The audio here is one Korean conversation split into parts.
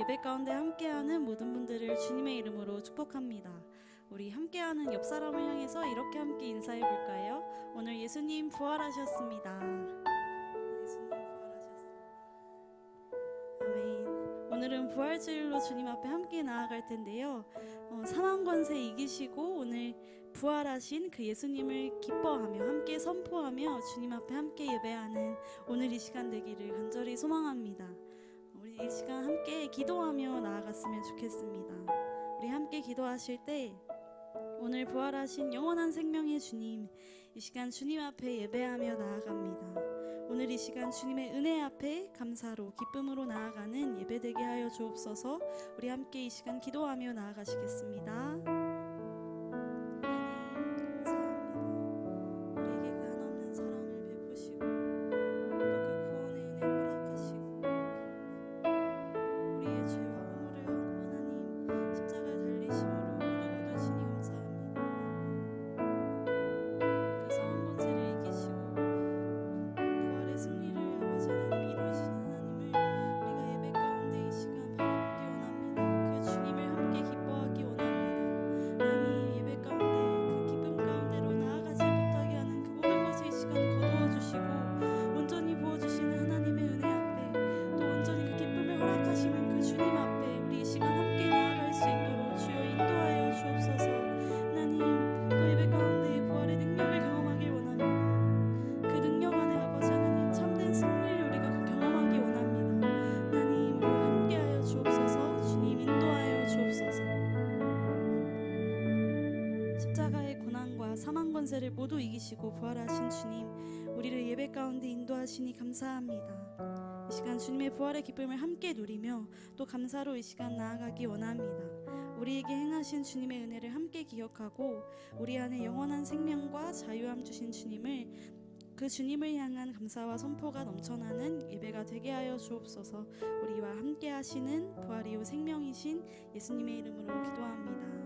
예배 가운데 함께하는 모든 분들을 주님의 이름으로 축복합니다. 우리 함께하는 옆 사람을 향해서 이렇게 함께 인사해 볼까요? 오늘 예수님 부활하셨습니다. 예수님 부활하셨습니다. 아멘. 오늘은 부활주일로 주님 앞에 함께 나아갈 텐데요. 사망 권세 이기시고 오늘 부활하신 그 예수님을 기뻐하며 함께 선포하며 주님 앞에 함께 예배하는 오늘 이 시간 되기를 간절히 소망합니다. 우리 이 시간 함께 기도하며 나아갔으면 좋겠습니다. 우리 함께 기도하실 때 오늘 부활하신 영원한 생명의 주님, 이 시간 주님 앞에 예배하며 나아갑니다. 오늘 이 시간 주님의 은혜 앞에 감사로 기쁨으로 나아가는 예배 되게 하여 주옵소서. 우리 함께 이 시간 기도하며 나아가시겠습니다. 사망 권세를 모두 이기시고 부활하신 주님, 우리를 예배 가운데 인도하시니 감사합니다. 이 시간 주님의 부활의 기쁨을 함께 누리며 또 감사로 이 시간 나아가기 원합니다. 우리에게 행하신 주님의 은혜를 함께 기억하고 우리 안에 영원한 생명과 자유함 주신 주님을, 그 주님을 향한 감사와 선포가 넘쳐나는 예배가 되게 하여 주옵소서. 우리와 함께 하시는 부활 이후 생명이신 예수님의 이름으로 기도합니다.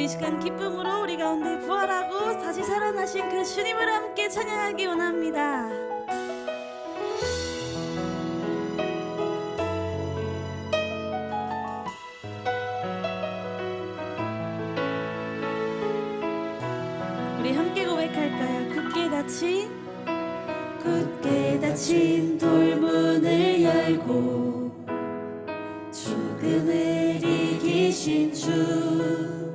우리 시간 기쁨으로 우리 가운데 부활하고 다시 살아나신 그 주님을 함께 찬양하기 원합니다. 우리 함께 고백할까요? 굳게 닫힌 돌문을 열고 죽음을 이기신 주,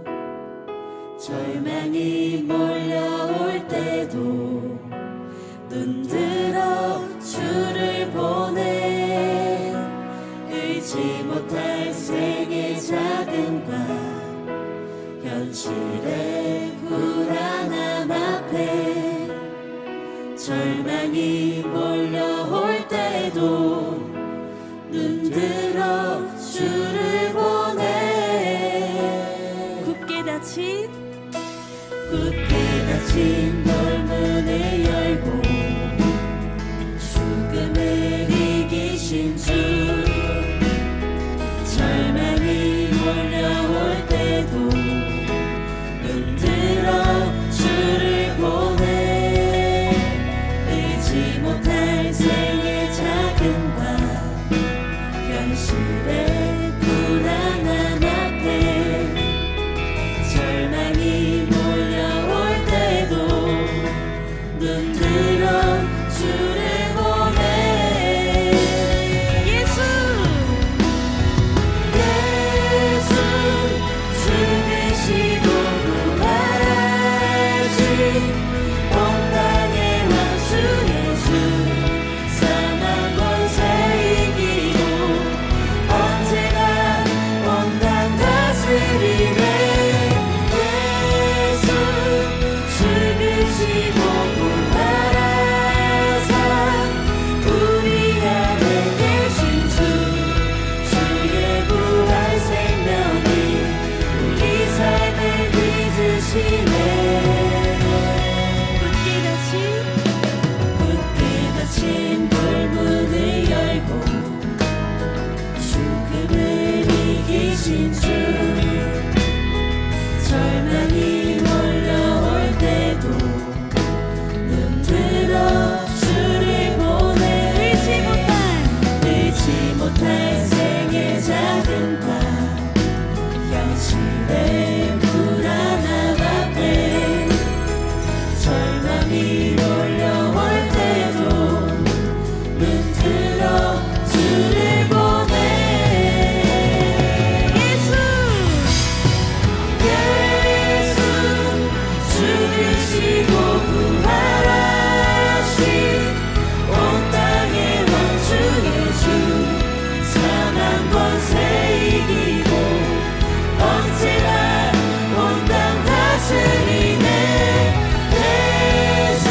절망이 몰려올 때도 눈들어 주를 보내, 의지 못할 생의 자금과 현실의 불안함 앞에, 절망이 몰려올 때도 눈들어 주를 보내, 굳게 닫힌 돌문을 열고 죽음을 이기신 주, 절망이 몰려올 때도 눈들어 주를 보내, 의지 못할 생의 자금과 현실의 불안함 앞에, 절망이 몰려올 때도 찬양이 몰려올 때도 눈 들어 주를 보네. 예수 죽으시고 부활하신 온 땅의 왕 주의 주 사망 권세 이기고 언제나 온 땅 다스리네. 예수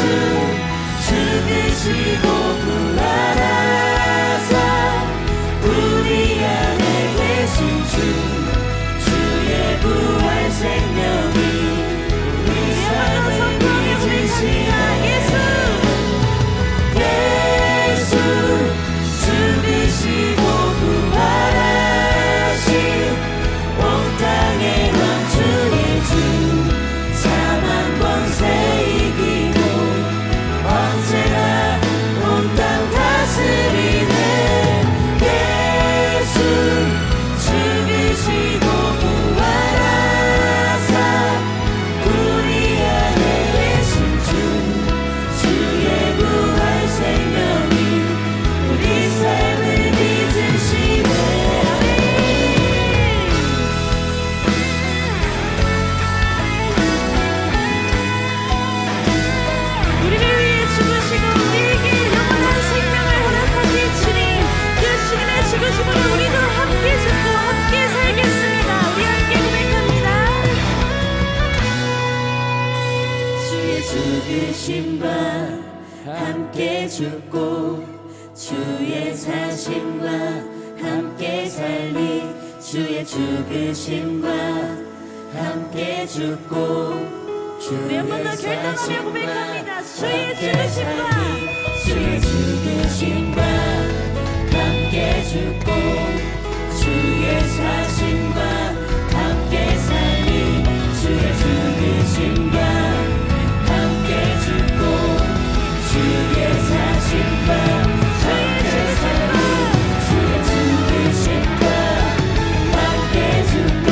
죽으시고 부활하사 우리 안에 계신 주 주의 부활 생명이 우리 삶을 빚으시네. 예수 죽으시고 부활하신 온 땅의 왕 주의 주 사망 권세 이기고 언제나 온 땅 다스리네. 예수 죽으시고 부활하사 우리 안에 계신 주 주의 부활 생명이 우리 삶을 빚으시네. 우리를 위해 죽으시고 우리에게 영원한 생명을 허락하신 주님, 그 주님의 죽으심으로 우리도 함께 죽고 함께 살겠습니다. 우리 함께 고백합니다. 주의 죽으심과 함께 죽고 주의 사심과 함께 살리. 주의 죽으심과 함께 죽고 우리 한 번 더 결단하며 고백합니다. 주의 죽으심과 주의 죽으심과 함께 죽고 주의 사심과 함께 살리. 주의 죽으심과 함께 죽고 주의 사심과 함께 살리. 주의 죽으심과 함께 죽고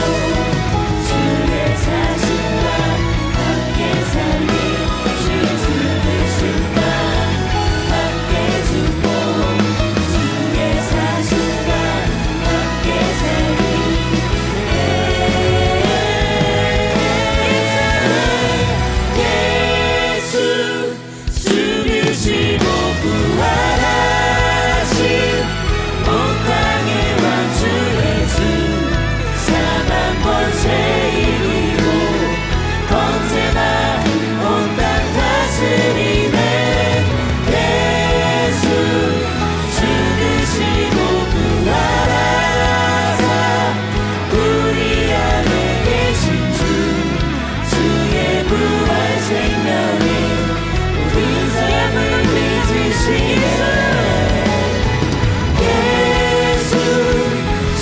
주의 사심과 함께 살리. 주의 죽으심과 함께 죽고 주의 사심과 함께 살리. 예수 죽으시고 부활하신 온 땅의 왕 주의 주 사망 권세 이기고 언제나 온 땅 다스리네. 예수 죽으시고 부활하사 우리 안에 계신 주 주의 부활 생명이 우리 삶을 빚으시네. 예수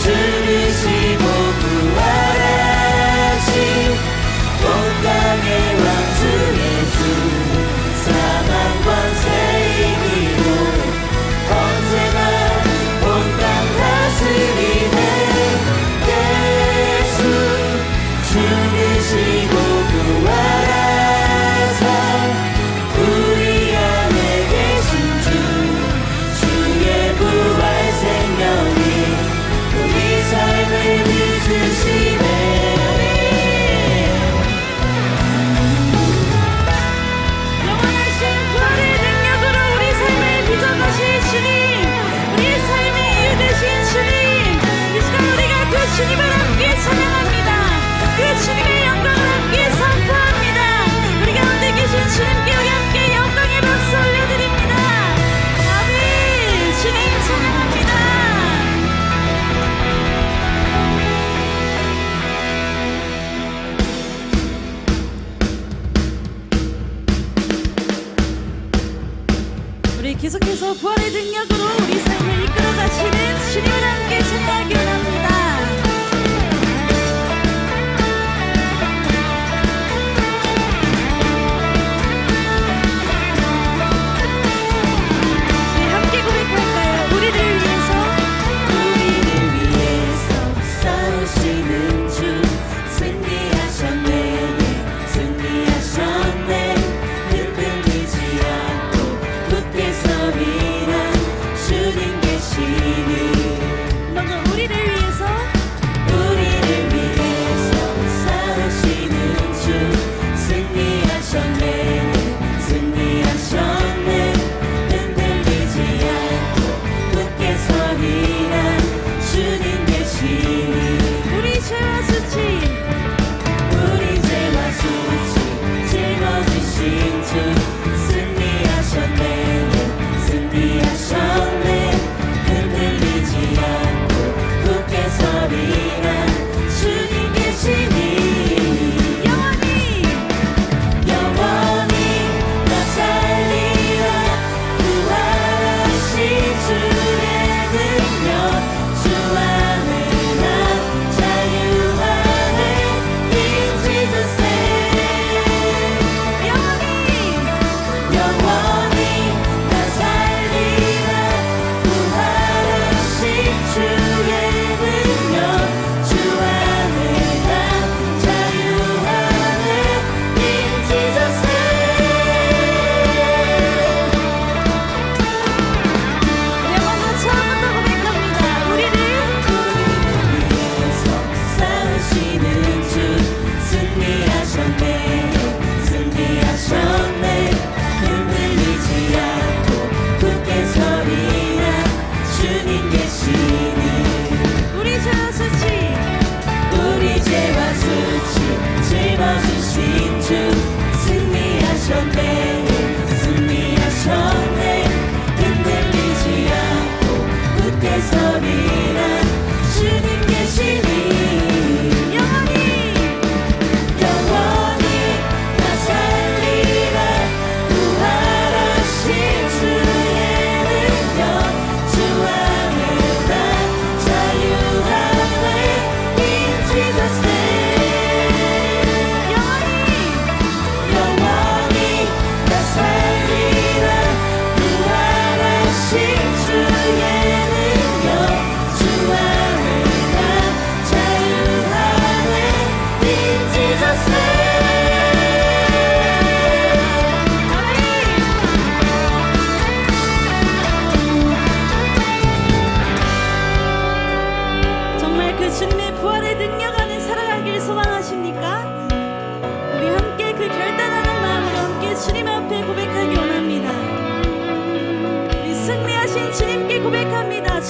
죽으시고 부활하신 온 땅의 왕 주의 주 사망 권세 이기고 언제나 온 땅 다스리네. 예수 죽으시고 부활하사 우리 안에 계신 주 주의 부활 생명이 우리 삶을 빚으시네. 영원하신 부활의 능력으로 우리 삶을 빚어가신 주님, 우리 삶의 이유 되신 주님, 이 시간 우리가 그 주님을 함께 찬양합니다. 그 주님의 영광을 함께 선포합니다. 우리 가운데 계신 주님께 우리 함께 영광의 박수 올려드립니다. 아멘. 주님 찬양합니다. 우리 계속해서 부활의 능력으로 우리 삶을 이끌어가시는 주님을 함께 찬양하기 원합니다. 네, 함께 고백할까요? 우리를 위해서 싸우시는 주 승리하셨네. 승리하셨네. 흔들리지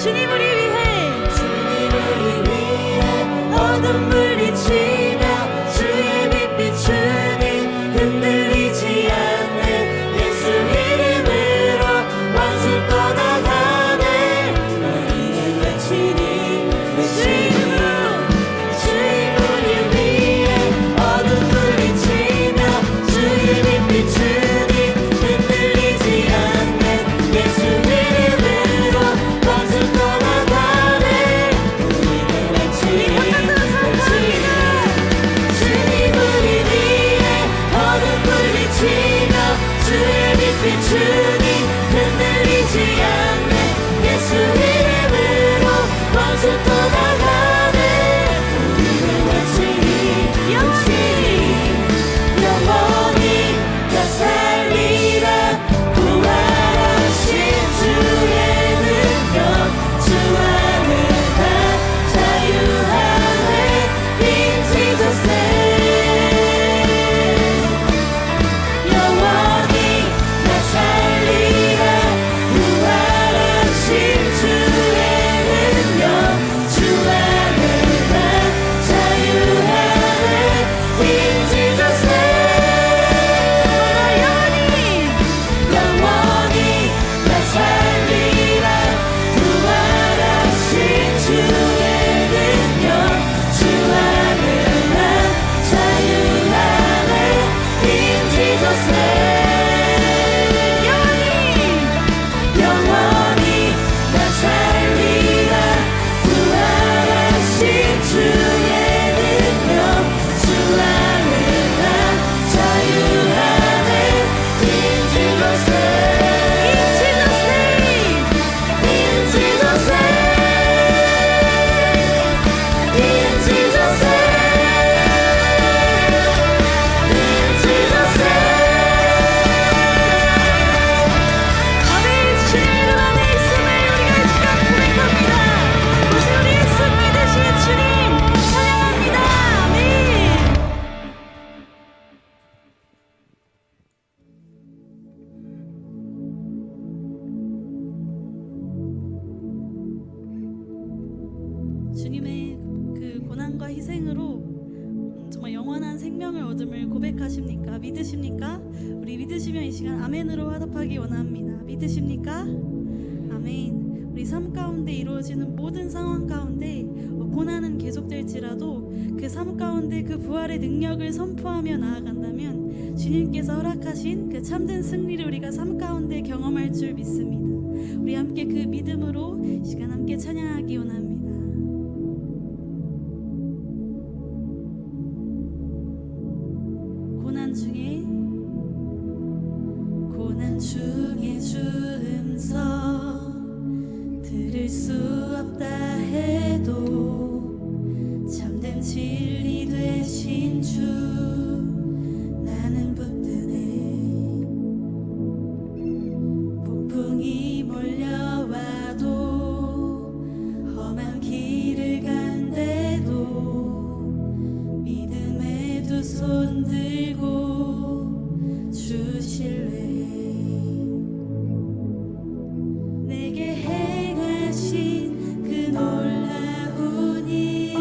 주님을 위해 주님을 위해 어둠 물리치며 주의 빛 비추니 흔들리지 않는 예수 이름으로 왕을 떠나가네. 너희는 외치니 외치니 주님을 위해 어둠 물리치며 주의 빛 비추니 흔들리지 않는 예수 이름으로 왕을 떠나가네. 우리는 외치니 외치니 주님을 위해 어둠 물리치며 주의 빛 비추니 흔들리지 않는 예수 이름으로 왕을 떠나가네. 우리는 외치니 영원히 다 살리라. 부활하신 주의 능력 주 안에 다 자유하네. In Jesus name 영원히 다 살리라. 부활하신 주의 능력 주 안에 다 자유하네. In Jesus name 영원히 다 살리라. 부활하신 주의 능력 주 안에 다 자유하네. In Jesus name 영원히 다 살리라. 부활하신 주의 능력 주 안에 다 자유하네. In Jesus name In Jesus name In Jesus name 아멘. 주님 이름 안에 있음을 우리가 이 시간 고백합니다. 오직 우리 예수 믿으신 주님 찬양합니다. 아멘. 주님의 그 고난과 희생으로 정말 영원한 생명을 얻음을 고백하십니까? 믿으십니까? 우리 믿으시면 이 시간 아멘으로 화답하기 원합니다. 믿으십니까? 아멘. 우리 삶 가운데 이루어지는 모든 상황 가운데 고난은 계속될지라도 그 삶 가운데 그 부활의 능력을 선포하며 나아간다면 주님께서 허락하신 그 참된 승리를 우리가 삶 가운데 경험할 줄 믿습니다. 우리 함께 그 믿음으로 이 시간 함께 찬양하기 원합니다. 고난 중에 주 음성 들을 수 없다 해도 참된 진리 되신 주 나는 붙드네. 폭풍이 몰려와도 험한 길을 간대도 믿음의 두 손 들고 주실래. 내게 행하신 그 놀라운 일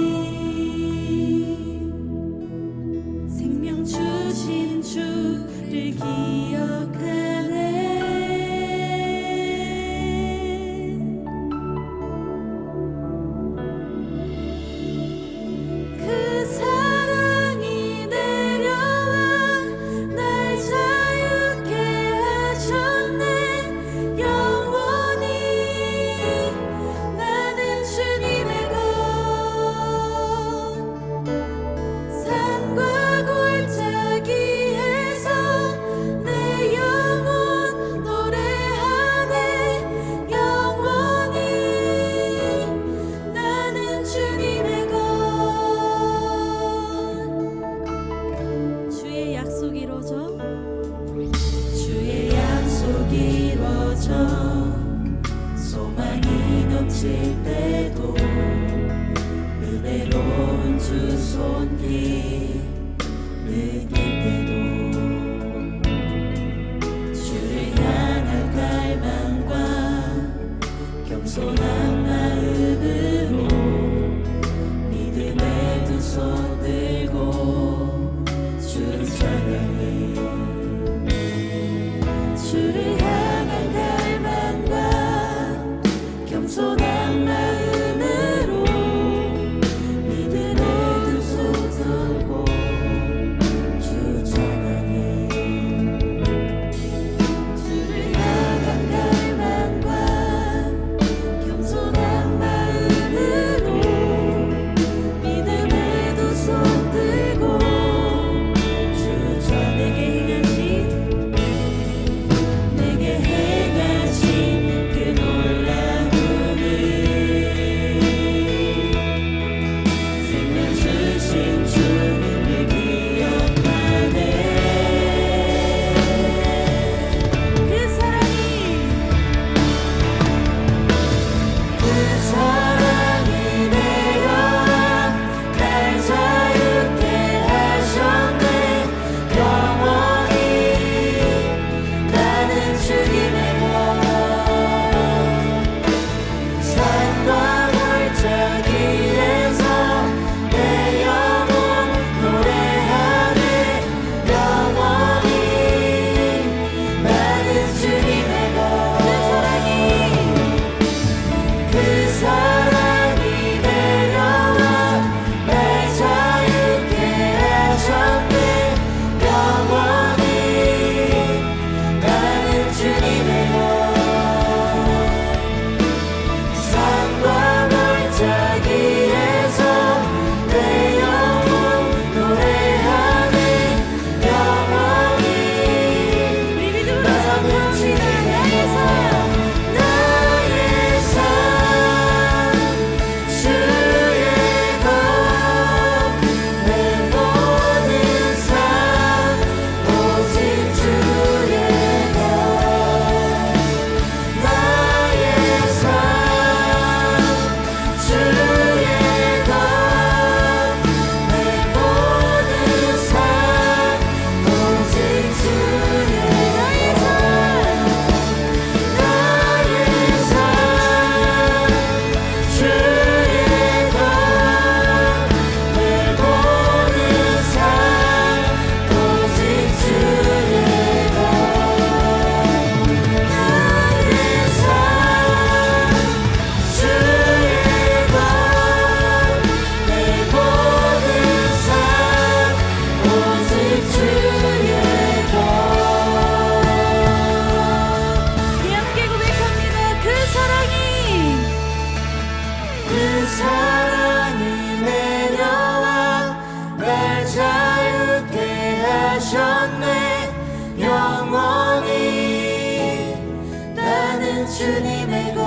나는 주님의 것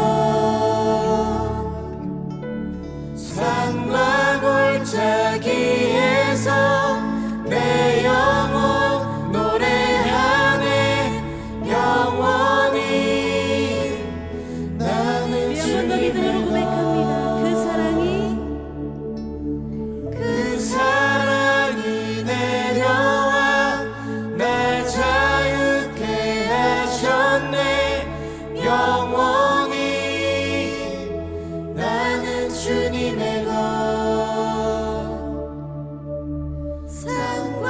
산과 골짜기에서 내 영혼 노래하네 영원히 나는 우리 한 번 더 믿음으로 고백합니다. 그 사랑이 내려와 날 자유케 하셨네 영원히 나는 주님의 것 산과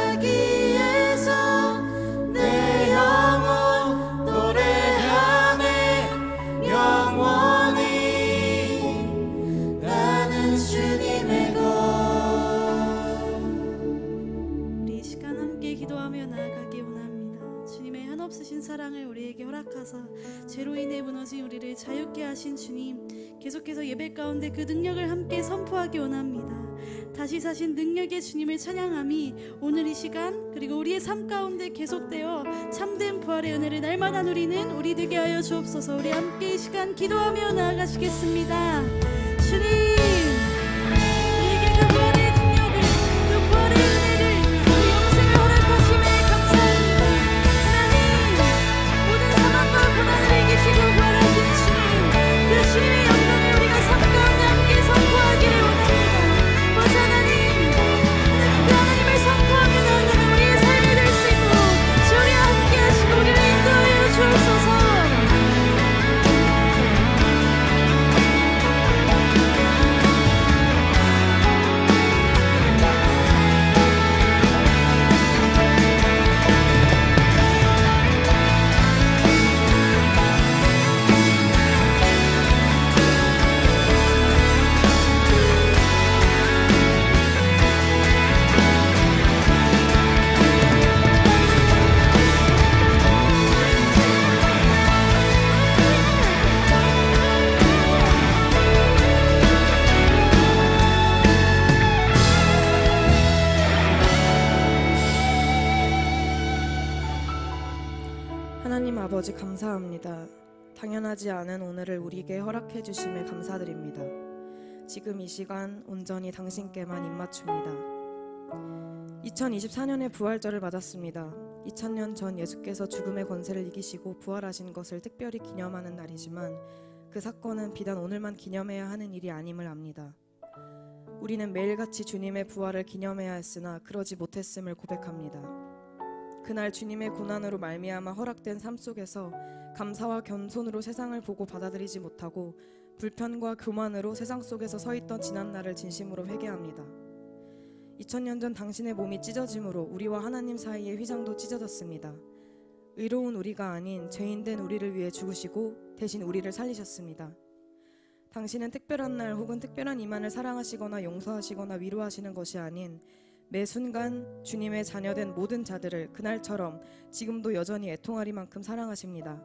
골짜기에서 내 영혼 노래하네 영원히 나는 주님의 것 우리 이 시간 함께 기도하며 나아가기 원합니다. 주님의 한없으신 사랑을 우리에게 허락하사 죄로 인해 무너진 우리를 자유케 하신 주님, 계속해서 예배 가운데 그 능력을 함께 선포하기 원합니다. 다시 사신 능력의 주님을 찬양함이 오늘 이 시간 그리고 우리의 삶 가운데 계속되어 참된 부활의 은혜를 날마다 누리는 우리 되게 하여 주옵소서. 우리 함께 이 시간 기도하며 나아가시겠습니다. 주님, 우리에게 그 부활의 능력을, 그 부활의 은혜를, 우리 영생을 허락하심에 감사합니다. 하나님, 모든 사망과 고난을 이기시고 부활하신 주님, 그 주님의 영광을 우리가 삶 가운데 함께 선포하기를 원합니다. 오직 하나님, 그 하나님을 선포하며 나아가는 우리의 삶이 될 수 있도록 주 우리와 함께 하시고 우리를 인도하여 주옵소서. 하나님 아버지 감사합니다. 당연하지 않은 오늘을 우리에게 허락해 주심에 감사드립니다. 지금 이 시간 온전히 당신께만 입맞춥니다. 2024년의 부활절을 맞았습니다. 2000년 전 예수께서 죽음의 권세를 이기시고 부활하신 것을 특별히 기념하는 날이지만 그 사건은 비단 오늘만 기념해야 하는 일이 아님을 압니다. 우리는 매일같이 주님의 부활을 기념해야 했으나 그러지 못했음을 고백합니다. 그날 주님의 고난으로 말미암아 허락된 삶 속에서 감사와 겸손으로 세상을 보고 받아들이지 못하고 불편과 교만으로 세상 속에서 서 있던 지난날을 진심으로 회개합니다. 2000년 전 당신의 몸이 찢어짐으로 우리와 하나님 사이의 휘장도 찢어졌습니다. 의로운 우리가 아닌 죄인된 우리를 위해 죽으시고 대신 우리를 살리셨습니다. 당신은 특별한 날 혹은 특별한 이만을 사랑하시거나 용서하시거나 위로하시는 것이 아닌 매 순간 주님의 자녀된 모든 자들을 그날처럼 지금도 여전히 애통하리만큼 사랑하십니다.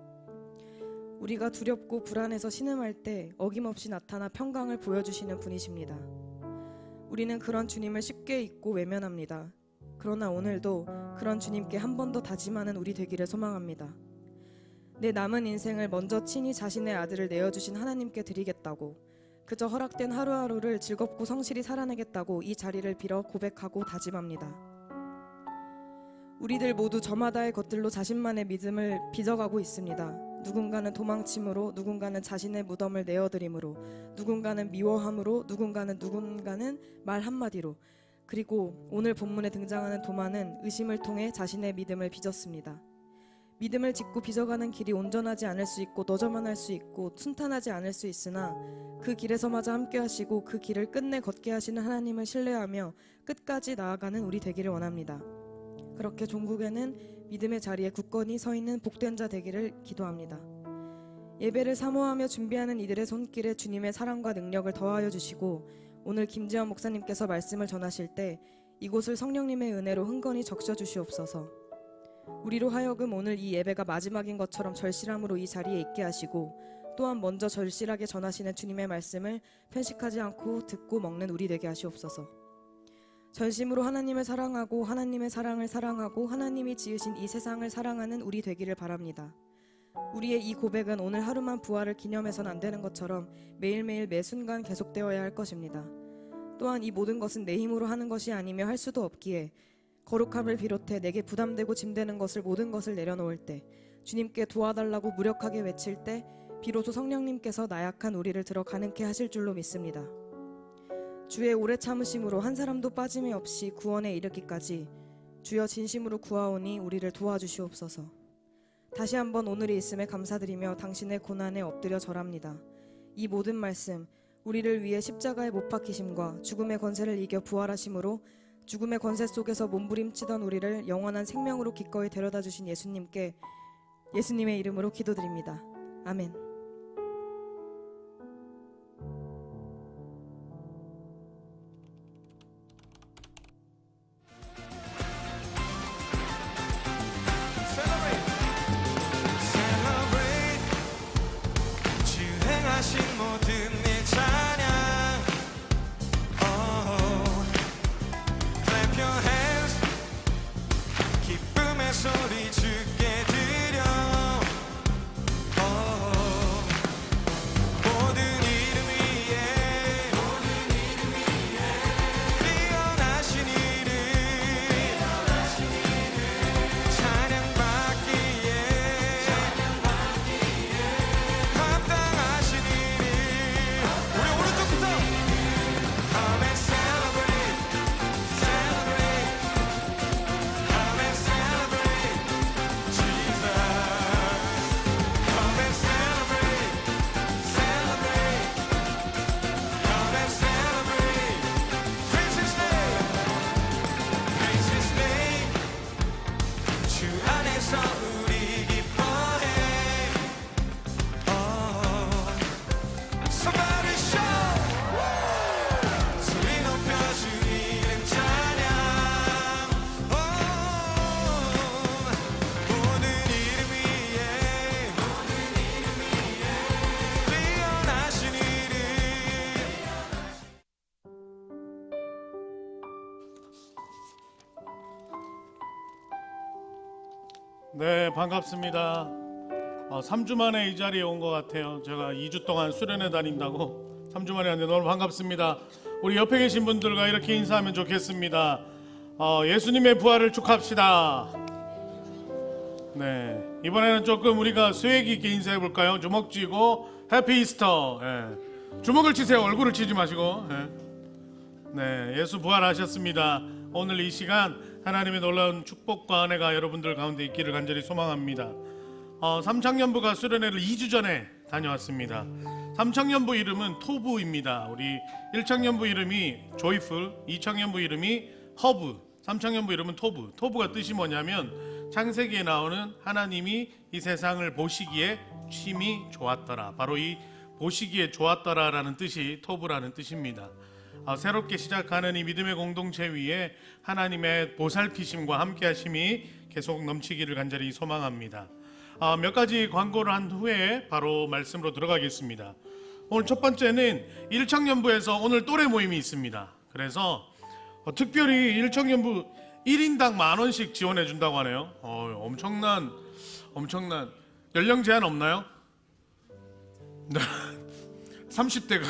우리가 두렵고 불안해서 신음할 때 어김없이 나타나 평강을 보여주시는 분이십니다. 우리는 그런 주님을 쉽게 잊고 외면합니다. 그러나 오늘도 그런 주님께 한 번 더 다짐하는 우리 되기를 소망합니다. 내 남은 인생을 먼저 친히 자신의 아들을 내어주신 하나님께 드리겠다고, 그저 허락된 하루하루를 즐겁고 성실히 살아내겠다고 이 자리를 빌어 고백하고 다짐합니다. 우리들 모두 저마다의 것들로 자신만의 믿음을 빚어가고 있습니다. 누군가는 도망침으로, 누군가는 자신의 무덤을 내어드림으로, 누군가는 미워함으로, 누군가는 말 한마디로, 그리고 오늘 본문에 등장하는 도마는 의심을 통해 자신의 믿음을 빚었습니다. 믿음을 짓고 빚어가는 길이 온전하지 않을 수 있고 너저만할 수 있고 순탄하지 않을 수 있으나 그 길에서마저 함께 하시고 그 길을 끝내 걷게 하시는 하나님을 신뢰하며 끝까지 나아가는 우리 되기를 원합니다. 그렇게 종국에는 믿음의 자리에 굳건히 서 있는 복된 자 되기를 기도합니다. 예배를 사모하며 준비하는 이들의 손길에 주님의 사랑과 능력을 더하여 주시고 오늘 김재원 목사님께서 말씀을 전하실 때 이곳을 성령님의 은혜로 흥건히 적셔 주시옵소서. 우리로 하여금 오늘 이 예배가 마지막인 것처럼 절실함으로 이 자리에 있게 하시고 또한 먼저 절실하게 전하시는 주님의 말씀을 편식하지 않고 듣고 먹는 우리 되게 하시옵소서. 전심으로 하나님을 사랑하고 하나님의 사랑을 사랑하고 하나님이 지으신 이 세상을 사랑하는 우리 되기를 바랍니다. 우리의 이 고백은 오늘 하루만 부활을 기념해서는 안 되는 것처럼 매일매일 매 순간 계속되어야 할 것입니다. 또한 이 모든 것은 내 힘으로 하는 것이 아니며 할 수도 없기에 거룩함을 비롯해 내게 부담되고 짐되는 모든 것을 내려놓을 때, 주님께 도와달라고 무력하게 외칠 때 비로소 성령님께서 나약한 우리를 들어 가능케 하실 줄로 믿습니다. 주의 오래 참으심으로 한 사람도 빠짐이 없이 구원에 이르기까지 주여 진심으로 구하오니 우리를 도와주시옵소서. 다시 한번 오늘이 있음에 감사드리며 당신의 고난에 엎드려 절합니다. 이 모든 말씀 우리를 위해 십자가에 못 박히심과 죽음의 권세를 이겨 부활하심으로 죽음의 권세 속에서 몸부림치던 우리를 영원한 생명으로 기꺼이 데려다 주신 예수님께 예수님의 이름으로 기도드립니다. 아멘. 주 행하신 모든 내 찬양. Clap your hands. 기쁨의 소리 주께 드려. 모든 이름 위에 뛰어나신 이름 찬양받기에 합당하신 이름. 우리 오른쪽부터 Come and celebrate, celebrate. Come and celebrate Jesus. Come and celebrate, celebrate. Come and celebrate. Praise His name, praise His name. 주 안에서 우리 기뻐해. Somebody shout. 소리 높여 주 이름 찬양. 모든 이름 위에 뛰어나신 이름. 네, 반갑습니다. 3주 만에 이 자리에 온 것 같아요. 제가 2주 동안 수련회 다닌다고 3주 만에 왔는데 너무 반갑습니다. 우리 옆에 계신 분들과 이렇게 인사하면 좋겠습니다. 예수님의 부활을 축하합시다. 네, 이번에는 조금 우리가 스웩 있게 인사해 볼까요? 주먹 쥐고 해피 이스터. 주먹을 치세요. 얼굴을 치지 마시고. 네, 예수 부활하셨습니다. 오늘 이 시간 하나님의 놀라운 축복과 은혜가 여러분들 가운데 있기를 간절히 소망합니다. 삼창년부가 수련회를 2주 전에 다녀왔습니다. 삼창년부 이름은 토부입니다. 우리 1창년부 이름이 조이풀, 2창년부 이름이 허브, 3창년부 이름은 토부. 토부가 뜻이 뭐냐면 창세기에 나오는 하나님이 이 세상을 보시기에 심히 좋았더라. 바로 이 보시기에 좋았더라라는 뜻이 토부라는 뜻입니다. 새롭게 시작하는 이 믿음의 공동체 위에 하나님의 보살피심과 함께하심이 계속 넘치기를 간절히 소망합니다. 몇 가지 광고를 한 후에 바로 말씀으로 들어가겠습니다. 오늘 첫 번째는 일청년부에서 오늘 또래 모임이 있습니다. 그래서 특별히 일청년부 1인당 10,000원씩 지원해 준다고 하네요. 엄청난 연령 제한 없나요? 30대가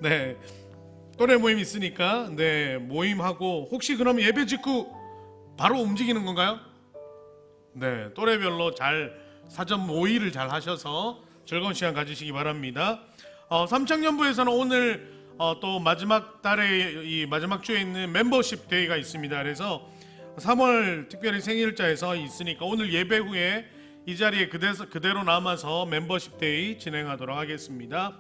네, 또래 모임 있으니까 네, 모임하고 혹시 그럼 예배 직후 바로 움직이는 건가요? 네, 또래별로 잘 사전 모의를 잘 하셔서 즐거운 시간 가지시기 바랍니다. 삼창년부에서는 오늘 또 마지막 달에 이 마지막 주에 있는 멤버십 데이가 있습니다. 그래서 3월 특별히 생일자에서 있으니까 오늘 예배 후에 이 자리에 그대로 남아서 멤버십 데이 진행하도록 하겠습니다.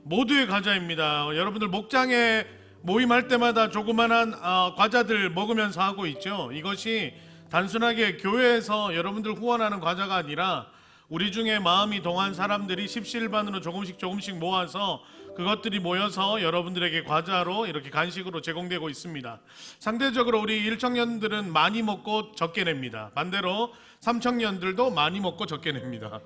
모두의 과자입니다. 여러분들 목장에 모임할 때마다 조그만한 과자들 먹으면서 하고 있죠. 이것이 단순하게 교회에서 여러분들 후원하는 과자가 아니라 우리 중에 마음이 동한 사람들이 십시일반으로 조금씩 모아서 그것들이 모여서 여러분들에게 과자로 이렇게 간식으로 제공되고 있습니다. 상대적으로 우리 1청년들은 많이 먹고 적게 냅니다. 반대로 3청년들도 많이 먹고 적게 냅니다.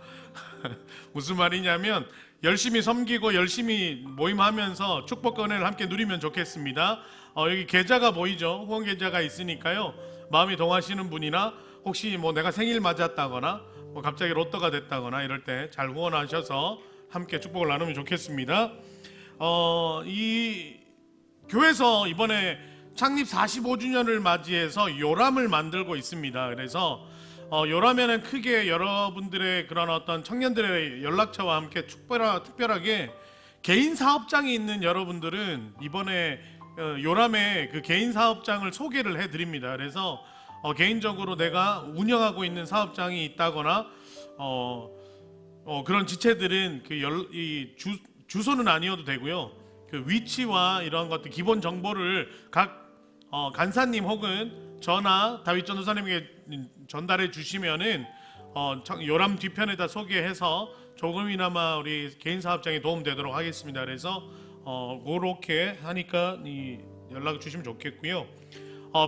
무슨 말이냐면 열심히 섬기고 열심히 모임하면서 축복과 은혜를 함께 누리면 좋겠습니다. 여기 계좌가 보이죠? 후원 계좌가 있으니까요. 마음이 동하시는 분이나 혹시 내가 생일 맞았다거나 뭐 갑자기 로또가 됐다거나 이럴 때 잘 후원하셔서 함께 축복을 나누면 좋겠습니다. 이 교회에서 이번에 창립 45주년을 맞이해서 요람을 만들고 있습니다. 그래서 요람에는 크게 여러분들의 그런 어떤 청년들의 연락처와 함께 특별하게 개인 사업장이 있는 여러분들은 이번에 요람의 그 개인 사업장을 소개를 해드립니다. 그래서 개인적으로 내가 운영하고 있는 사업장이 있다거나 그런 지체들은 이 주소는 아니어도 되고요. 그 위치와 이런 것들 기본 정보를 각 간사님 혹은 저나 다윗 전도사님에게 전달해 주시면은 요람 뒤편에다 소개해서 조금이나마 우리 개인 사업장에 도움되도록 하겠습니다. 그래서 그렇게 하니까 연락 주시면 좋겠고요.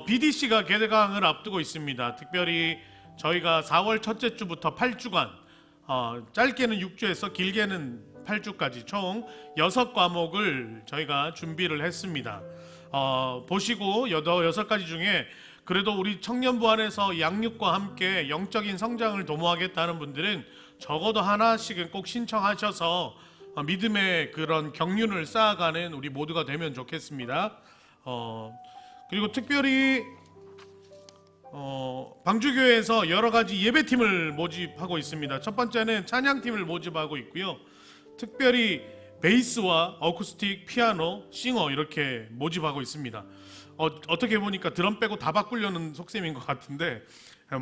BDC가 개강을 앞두고 있습니다. 특별히 저희가 4월 첫째 주부터 8주간 짧게는 6주에서 길게는 8주까지 총 6과목을 저희가 준비를 했습니다. 보시고 6가지 중에 그래도 우리 청년부 안에서 양육과 함께 영적인 성장을 도모하겠다는 분들은 적어도 하나씩은 꼭 신청하셔서 믿음의 그런 경륜을 쌓아가는 우리 모두가 되면 좋겠습니다. 그리고 특별히 방주교회에서 여러 가지 예배팀을 모집하고 있습니다. 첫 번째는 찬양팀을 모집하고 있고요. 특별히 베이스와 어쿠스틱, 피아노, 싱어 이렇게 모집하고 있습니다. 어떻게 보니까 드럼 빼고 다 바꾸려는 속셈인 것 같은데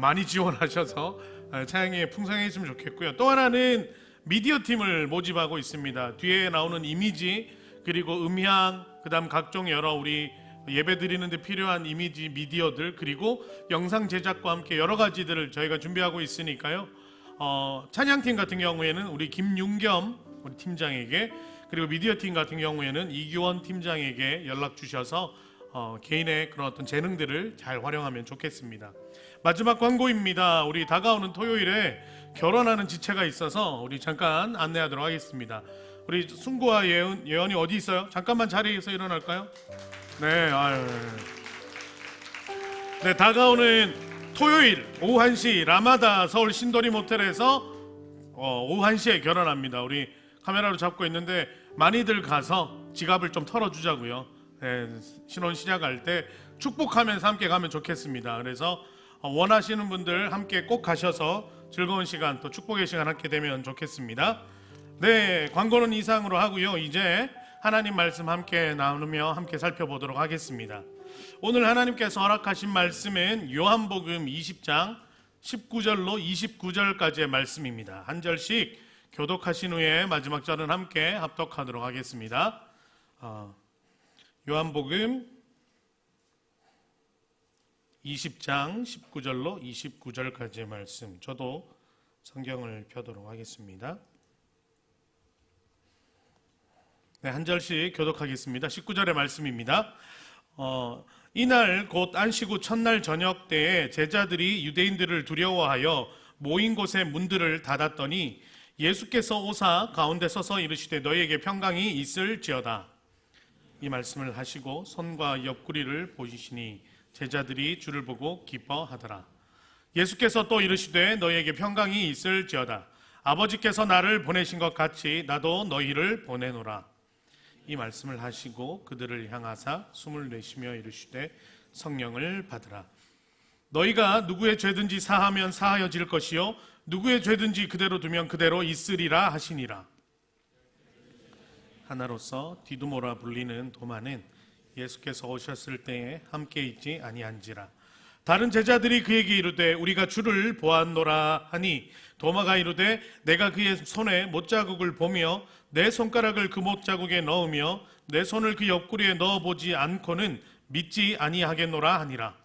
많이 지원하셔서 찬양에 풍성해졌으면 좋겠고요. 또 하나는 미디어 팀을 모집하고 있습니다. 뒤에 나오는 이미지 그리고 음향 그다음 각종 여러 우리 예배 드리는데 필요한 이미지 미디어들 그리고 영상 제작과 함께 여러 가지들을 저희가 준비하고 있으니까요. 찬양팀 같은 경우에는 우리 김윤겸 우리 팀장에게 그리고 미디어 팀 같은 경우에는 이규원 팀장에게 연락 주셔서 개인의 그런 어떤 재능들을 잘 활용하면 좋겠습니다. 마지막 광고입니다. 우리 다가오는 토요일에 결혼하는 지체가 있어서 우리 잠깐 안내하도록 하겠습니다. 우리 순구와 예언이 어디 있어요? 잠깐만 자리에서 일어날까요? 네, 네, 다가오는 토요일 오후 1시 라마다 서울 신도림 호텔에서 오후 1시에 결혼합니다. 우리 카메라로 잡고 있는데 많이들 가서 지갑을 좀 털어주자고요. 네, 신혼 시작할 때 축복하면서 함께 가면 좋겠습니다. 그래서 원하시는 분들 함께 꼭 가셔서 즐거운 시간 또 축복의 시간 함께 되면 좋겠습니다. 네, 광고는 이상으로 하고요. 이제 하나님 말씀 함께 나누며 함께 살펴보도록 하겠습니다. 오늘 하나님께서 허락하신 말씀은 요한복음 20장 19절로 29절까지의 말씀입니다. 한 절씩 교독하신 후에 마지막 절은 함께 합독하도록 하겠습니다. 요한복음 20장 19절로 29절까지의 말씀, 저도 성경을 펴도록 하겠습니다. 네, 한 절씩 교독하겠습니다. 19절의 말씀입니다. 이날 곧 안식 후 첫날 저녁 때에 제자들이 유대인들을 두려워하여 모인 곳의 문들을 닫았더니 예수께서 오사 가운데 서서 이르시되 너희에게 평강이 있을지어다. 이 말씀을 하시고 손과 옆구리를 보시니 제자들이 주를 보고 기뻐하더라. 예수께서 또 이르시되 너희에게 평강이 있을지어다. 아버지께서 나를 보내신 것 같이 나도 너희를 보내노라. 이 말씀을 하시고 그들을 향하사 숨을 내쉬며 이르시되 성령을 받으라. 너희가 누구의 죄든지 사하면 사하여질 것이요 누구의 죄든지 그대로 두면 그대로 있으리라 하시니라. 하나로서 디두모라 불리는 도마는 예수께서 오셨을 때에 함께 있지 아니한지라. 다른 제자들이 그에게 이르되 우리가 주를 보았노라 하니 도마가 이르되 내가 그의 손에 못자국을 보며 내 손가락을 그 못자국에 넣으며 내 손을 그 옆구리에 넣어보지 않고는 믿지 아니하겠노라 하니라.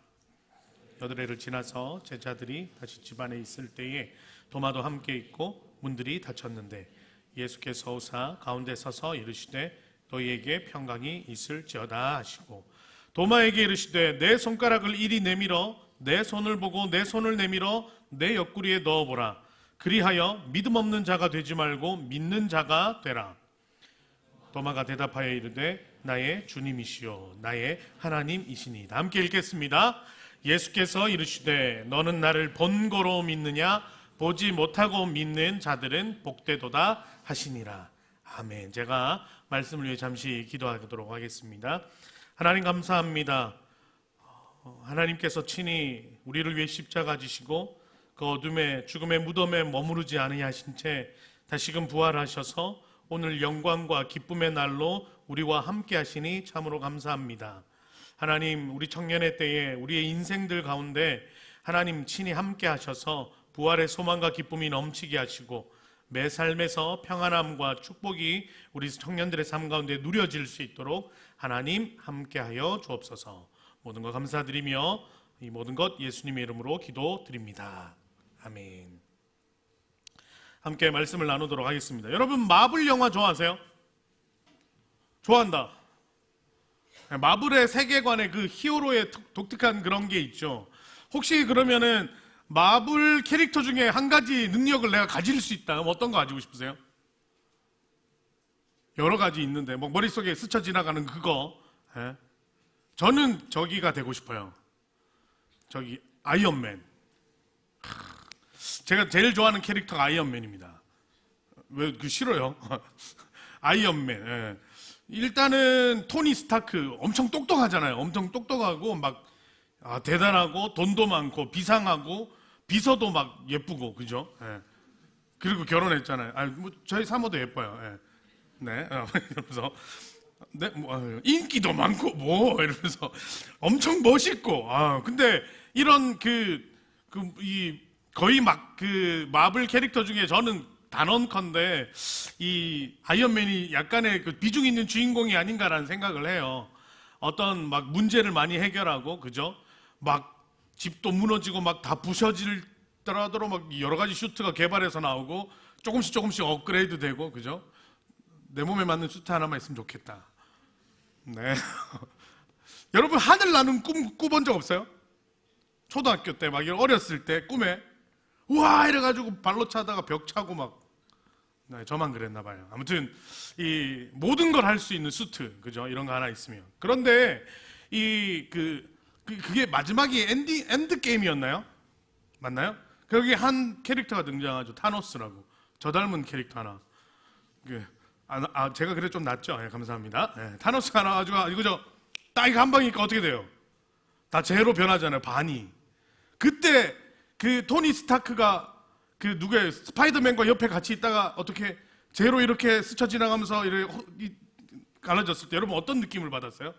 여드레를 지나서 제자들이 다시 집안에 있을 때에 도마도 함께 있고 문들이 닫혔는데 예수께서 오사 가운데 서서 이르시되 너희에게 평강이 있을지어다 하시고 도마에게 이르시되 내 손가락을 이리 내밀어 내 손을 보고 내 손을 내밀어 내 옆구리에 넣어보라. 그리하여 믿음 없는 자가 되지 말고 믿는 자가 되라. 도마가 대답하여 이르되 나의 주님이시요 나의 하나님이시니. 함께 읽겠습니다. 예수께서 이르시되 너는 나를 본고로 믿느냐 보지 못하고 믿는 자들은 복되도다 하시니라. 아멘. 제가 말씀을 위해 잠시 기도하도록 하겠습니다. 하나님 감사합니다. 하나님께서 친히 우리를 위해 십자가 지시고 그 어둠에 죽음의 무덤에 머무르지 아니하신 채 다시금 부활하셔서 오늘 영광과 기쁨의 날로 우리와 함께 하시니 참으로 감사합니다. 하나님, 우리 청년의 때에 우리의 인생들 가운데 하나님 친히 함께 하셔서 부활의 소망과 기쁨이 넘치게 하시고 매 삶에서 평안함과 축복이 우리 청년들의 삶 가운데 누려질 수 있도록 하나님 함께하여 주옵소서. 모든 것 감사드리며 이 모든 것 예수님의 이름으로 기도드립니다. 아멘. 함께 말씀을 나누도록 하겠습니다. 여러분, 마블 영화 좋아하세요? 좋아한다. 마블의 세계관의 그 히어로의 독특한 그런 게 있죠. 혹시 그러면은 마블 캐릭터 중에 한 가지 능력을 내가 가질 수 있다. 어떤 거 가지고 싶으세요? 여러 가지 있는데 뭐 머릿속에 스쳐 지나가는 그거. 예? 저는 저기가 되고 싶어요. 저기 아이언맨. 제가 제일 좋아하는 캐릭터가 아이언맨입니다. 왜 그 싫어요? 아이언맨. 예. 일단은 토니 스타크 엄청 똑똑하잖아요. 엄청 똑똑하고 막 대단하고 돈도 많고 비상하고 비서도 막 예쁘고 그죠? 예. 그리고 결혼했잖아요. 뭐 저희 사모도 예뻐요. 예. 네. 이러면서 네, 뭐, 인기도 많고 뭐 이러면서 엄청 멋있고. 근데 이런 이 거의 막 그 마블 캐릭터 중에 저는 단언컨대 이 아이언맨이 약간의 그 비중 있는 주인공이 아닌가라는 생각을 해요. 어떤 막 문제를 많이 해결하고 그죠? 막 집도 무너지고 막 다 부셔질더라도 막 여러 가지 슈트가 개발해서 나오고 조금씩 업그레이드 되고 그죠? 내 몸에 맞는 슈트 하나만 있으면 좋겠다. 네. 여러분, 하늘 나는 꿈 꾸본 적 없어요? 초등학교 때 막 어렸을 때 꿈에 우와 이래가지고 발로 차다가 벽 차고 막. 네, 저만 그랬나 봐요. 아무튼 이 모든 걸 할 수 있는 수트 그죠? 이런 거 하나 있으면. 그런데 그게 마지막이 엔드 게임이었나요? 맞나요? 거기 한 캐릭터가 등장하죠. 타노스라고. 저 닮은 캐릭터 하나. 제가 그래 좀 낫죠? 네, 감사합니다. 네, 타노스가 나와가지고 이거 딱 한 방이니까 어떻게 돼요? 다 제로 변하잖아요. 반이. 그때 그 토니 스타크가 그 누구의 스파이더맨과 옆에 같이 있다가 어떻게 제로 이렇게 스쳐 지나가면서 이렇게 갈라졌을 때 여러분 어떤 느낌을 받았어요?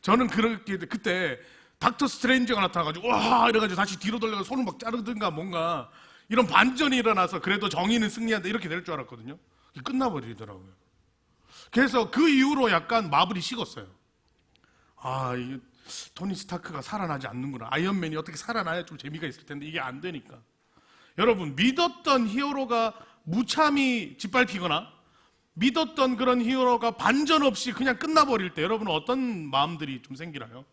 저는 그때 닥터 스트레인지가 나타나가지고 와 이래가지고 다시 뒤로 돌려서 손을 막 자르든가 뭔가 이런 반전이 일어나서 그래도 정의는 승리한다 이렇게 될 줄 알았거든요. 끝나버리더라고요. 그래서 그 이후로 약간 마블이 식었어요. 이게 토니 스타크가 살아나지 않는구나. 아이언맨이 어떻게 살아나야 좀 재미가 있을 텐데 이게 안 되니까. 여러분, 믿었던 히어로가 무참히 짓밟히거나 믿었던 그런 히어로가 반전 없이 그냥 끝나버릴 때 여러분은 어떤 마음들이 좀 생기나요?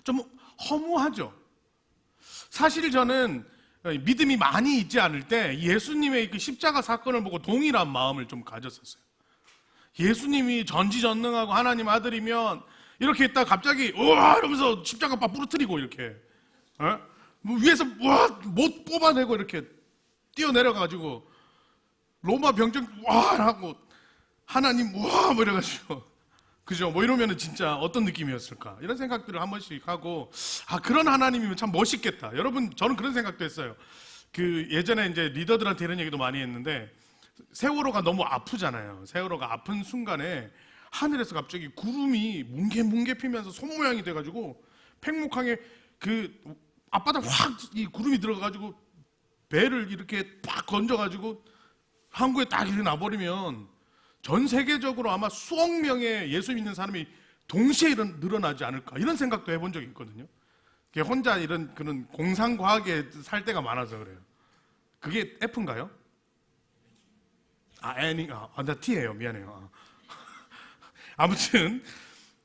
좀 허무하죠. 사실 저는 믿음이 많이 있지 않을 때 예수님의 그 십자가 사건을 보고 동일한 마음을 좀 가졌었어요. 예수님이 전지전능하고 하나님 아들이면 이렇게 있다가 갑자기 우와 이러면서 십자가 막 부러뜨리고 이렇게 뭐 위에서 우와 못 뽑아내고 이렇게 뛰어내려가지고 로마 병정 와 하고 하나님 우와 뭐 이래가지고 그죠? 뭐 이러면은 진짜 어떤 느낌이었을까 이런 생각들을 한 번씩 하고 그런 하나님이면 참 멋있겠다. 여러분 저는 그런 생각도 했어요. 그 예전에 이제 리더들한테 이런 얘기도 많이 했는데 세월호가 너무 아프잖아요. 세월호가 아픈 순간에 하늘에서 갑자기 구름이 뭉게 피면서 손 모양이 돼가지고 팽목항에 그 앞바닥 확 이 구름이 들어가가지고 배를 이렇게 팍 건져가지고 항구에 딱 이렇게 놔버리면 전 세계적으로 아마 수억 명의 예수 믿는 사람이 동시에 늘어나지 않을까 이런 생각도 해본 적이 있거든요. 혼자 이런 그런 공상과학에 살 때가 많아서 그래요. 그게 F인가요? 나 T예요. 미안해요. 아무튼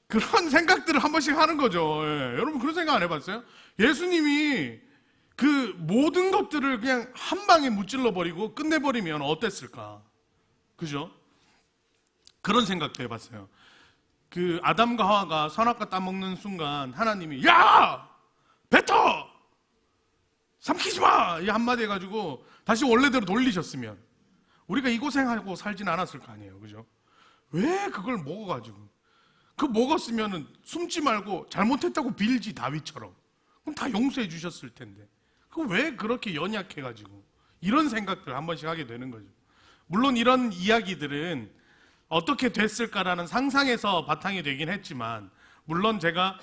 그런 생각들을 한 번씩 하는 거죠. 예. 여러분 그런 생각 안 해봤어요? 예수님이 그 모든 것들을 그냥 한 방에 무찔러 버리고 끝내버리면 어땠을까? 그죠? 그런 생각도 해봤어요. 그 아담과 하와가 선악과 따먹는 순간 하나님이 야! 뱉어! 삼키지 마! 이 한마디 해가지고 다시 원래대로 돌리셨으면 우리가 이 고생하고 살진 않았을 거 아니에요. 그죠? 왜 그걸 먹어가지고. 그 먹었으면은 숨지 말고 잘못했다고 빌지, 다윗처럼. 그럼 다 용서해 주셨을 텐데. 그 왜 그렇게 연약해가지고. 이런 생각들 한 번씩 하게 되는 거죠. 물론 이런 이야기들은 어떻게 됐을까라는 상상에서 바탕이 되긴 했지만, 물론 제가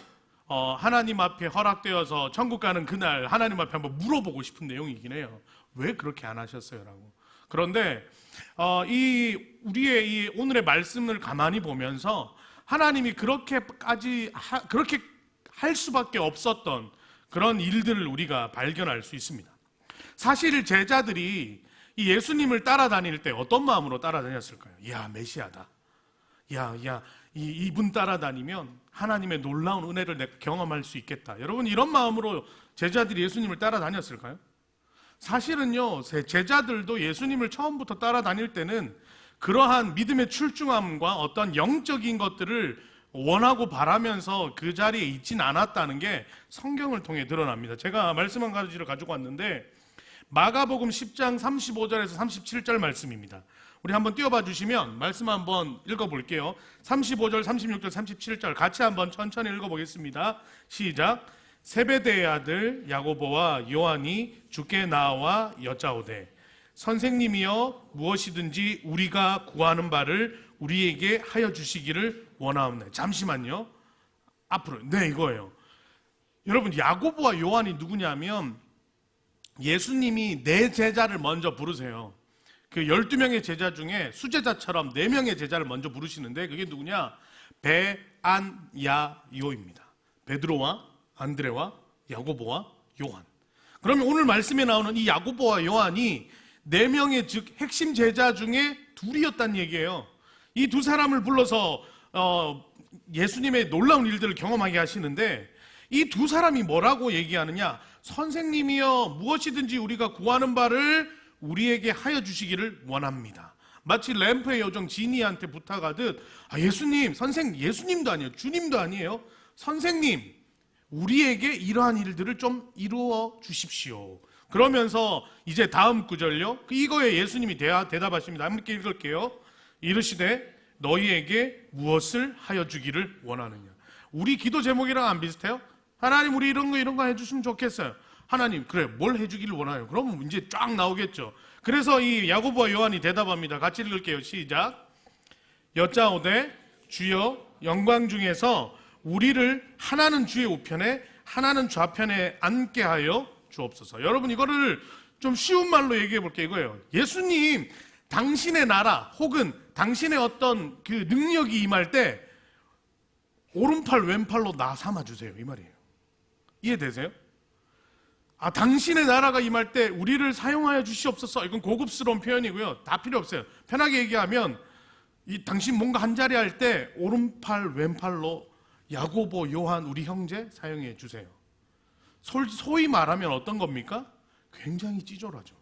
하나님 앞에 허락되어서 천국 가는 그날 하나님 앞에 한번 물어보고 싶은 내용이긴 해요. 왜 그렇게 안 하셨어요? 라고. 그런데 우리의 이 오늘의 말씀을 가만히 보면서 하나님이 그렇게 할 수밖에 없었던 그런 일들을 우리가 발견할 수 있습니다. 사실 제자들이 이 예수님을 따라다닐 때 어떤 마음으로 따라다녔을까요? 야, 메시아다. 이분 따라다니면 하나님의 놀라운 은혜를 내가 경험할 수 있겠다. 여러분, 이런 마음으로 제자들이 예수님을 따라다녔을까요? 사실은요, 제자들도 예수님을 처음부터 따라다닐 때는 그러한 믿음의 출중함과 어떤 영적인 것들을 원하고 바라면서 그 자리에 있진 않았다는 게 성경을 통해 드러납니다. 제가 말씀 한 가지를 가지고 왔는데 마가복음 10장 35절에서 37절 말씀입니다. 우리 한번 띄워봐 주시면 말씀 한번 읽어볼게요. 35절, 36절, 37절 같이 한번 천천히 읽어보겠습니다. 시작. 세베대의 아들 야고보와 요한이 주께 나와 여짜오되 선생님이여 무엇이든지 우리가 구하는 바를 우리에게 하여 주시기를 원하옵나이다. 잠시만요. 앞으로. 네, 이거예요. 여러분, 야고보와 요한이 누구냐면 예수님이 네 제자를 먼저 부르세요. 그 12명의 제자 중에 수제자처럼 4명의 제자를 먼저 부르시는데 그게 누구냐? 베안야요입니다. 베드로와 안드레와 야고보와 요한. 그러면 오늘 말씀에 나오는 이 야고보와 요한이 4명의 즉 핵심 제자 중에 둘이었다는 얘기예요. 이 두 사람을 불러서 예수님의 놀라운 일들을 경험하게 하시는데 이 두 사람이 뭐라고 얘기하느냐? 선생님이여 무엇이든지 우리가 구하는 바를 우리에게 하여 주시기를 원합니다. 마치 램프의 요정 지니한테 부탁하듯 예수님, 예수님도 아니에요. 주님도 아니에요. 선생님, 우리에게 이러한 일들을 좀 이루어 주십시오. 그러면서 이제 다음 구절요. 이거에 예수님이 대답하십니다. 함께 읽을게요. 이르시되 너희에게 무엇을 하여 주기를 원하느냐. 우리 기도 제목이랑 안 비슷해요? 하나님, 우리 이런 거 해주시면 좋겠어요. 하나님, 그래, 뭘 해주기를 원하요? 그러면 이제 쫙 나오겠죠. 그래서 이 야고보와 요한이 대답합니다. 같이 읽을게요. 시작. 여짜오되 주여 영광 중에서 우리를 하나는 주의 우편에 하나는 좌편에 앉게 하여 주옵소서. 여러분, 이거를 좀 쉬운 말로 얘기해 볼게요. 이거예요. 예수님, 당신의 나라 혹은 당신의 어떤 그 능력이 임할 때 오른팔 왼팔로 나 삼아 주세요. 이 말이에요. 이해되세요? 당신의 나라가 임할 때 우리를 사용하여 주시옵소서. 이건 고급스러운 표현이고요. 다 필요 없어요. 편하게 얘기하면 당신 뭔가 한 자리 할 때 오른팔 왼팔로 야고보, 요한 우리 형제 사용해 주세요. 소위 말하면 어떤 겁니까? 굉장히 찌졸하죠.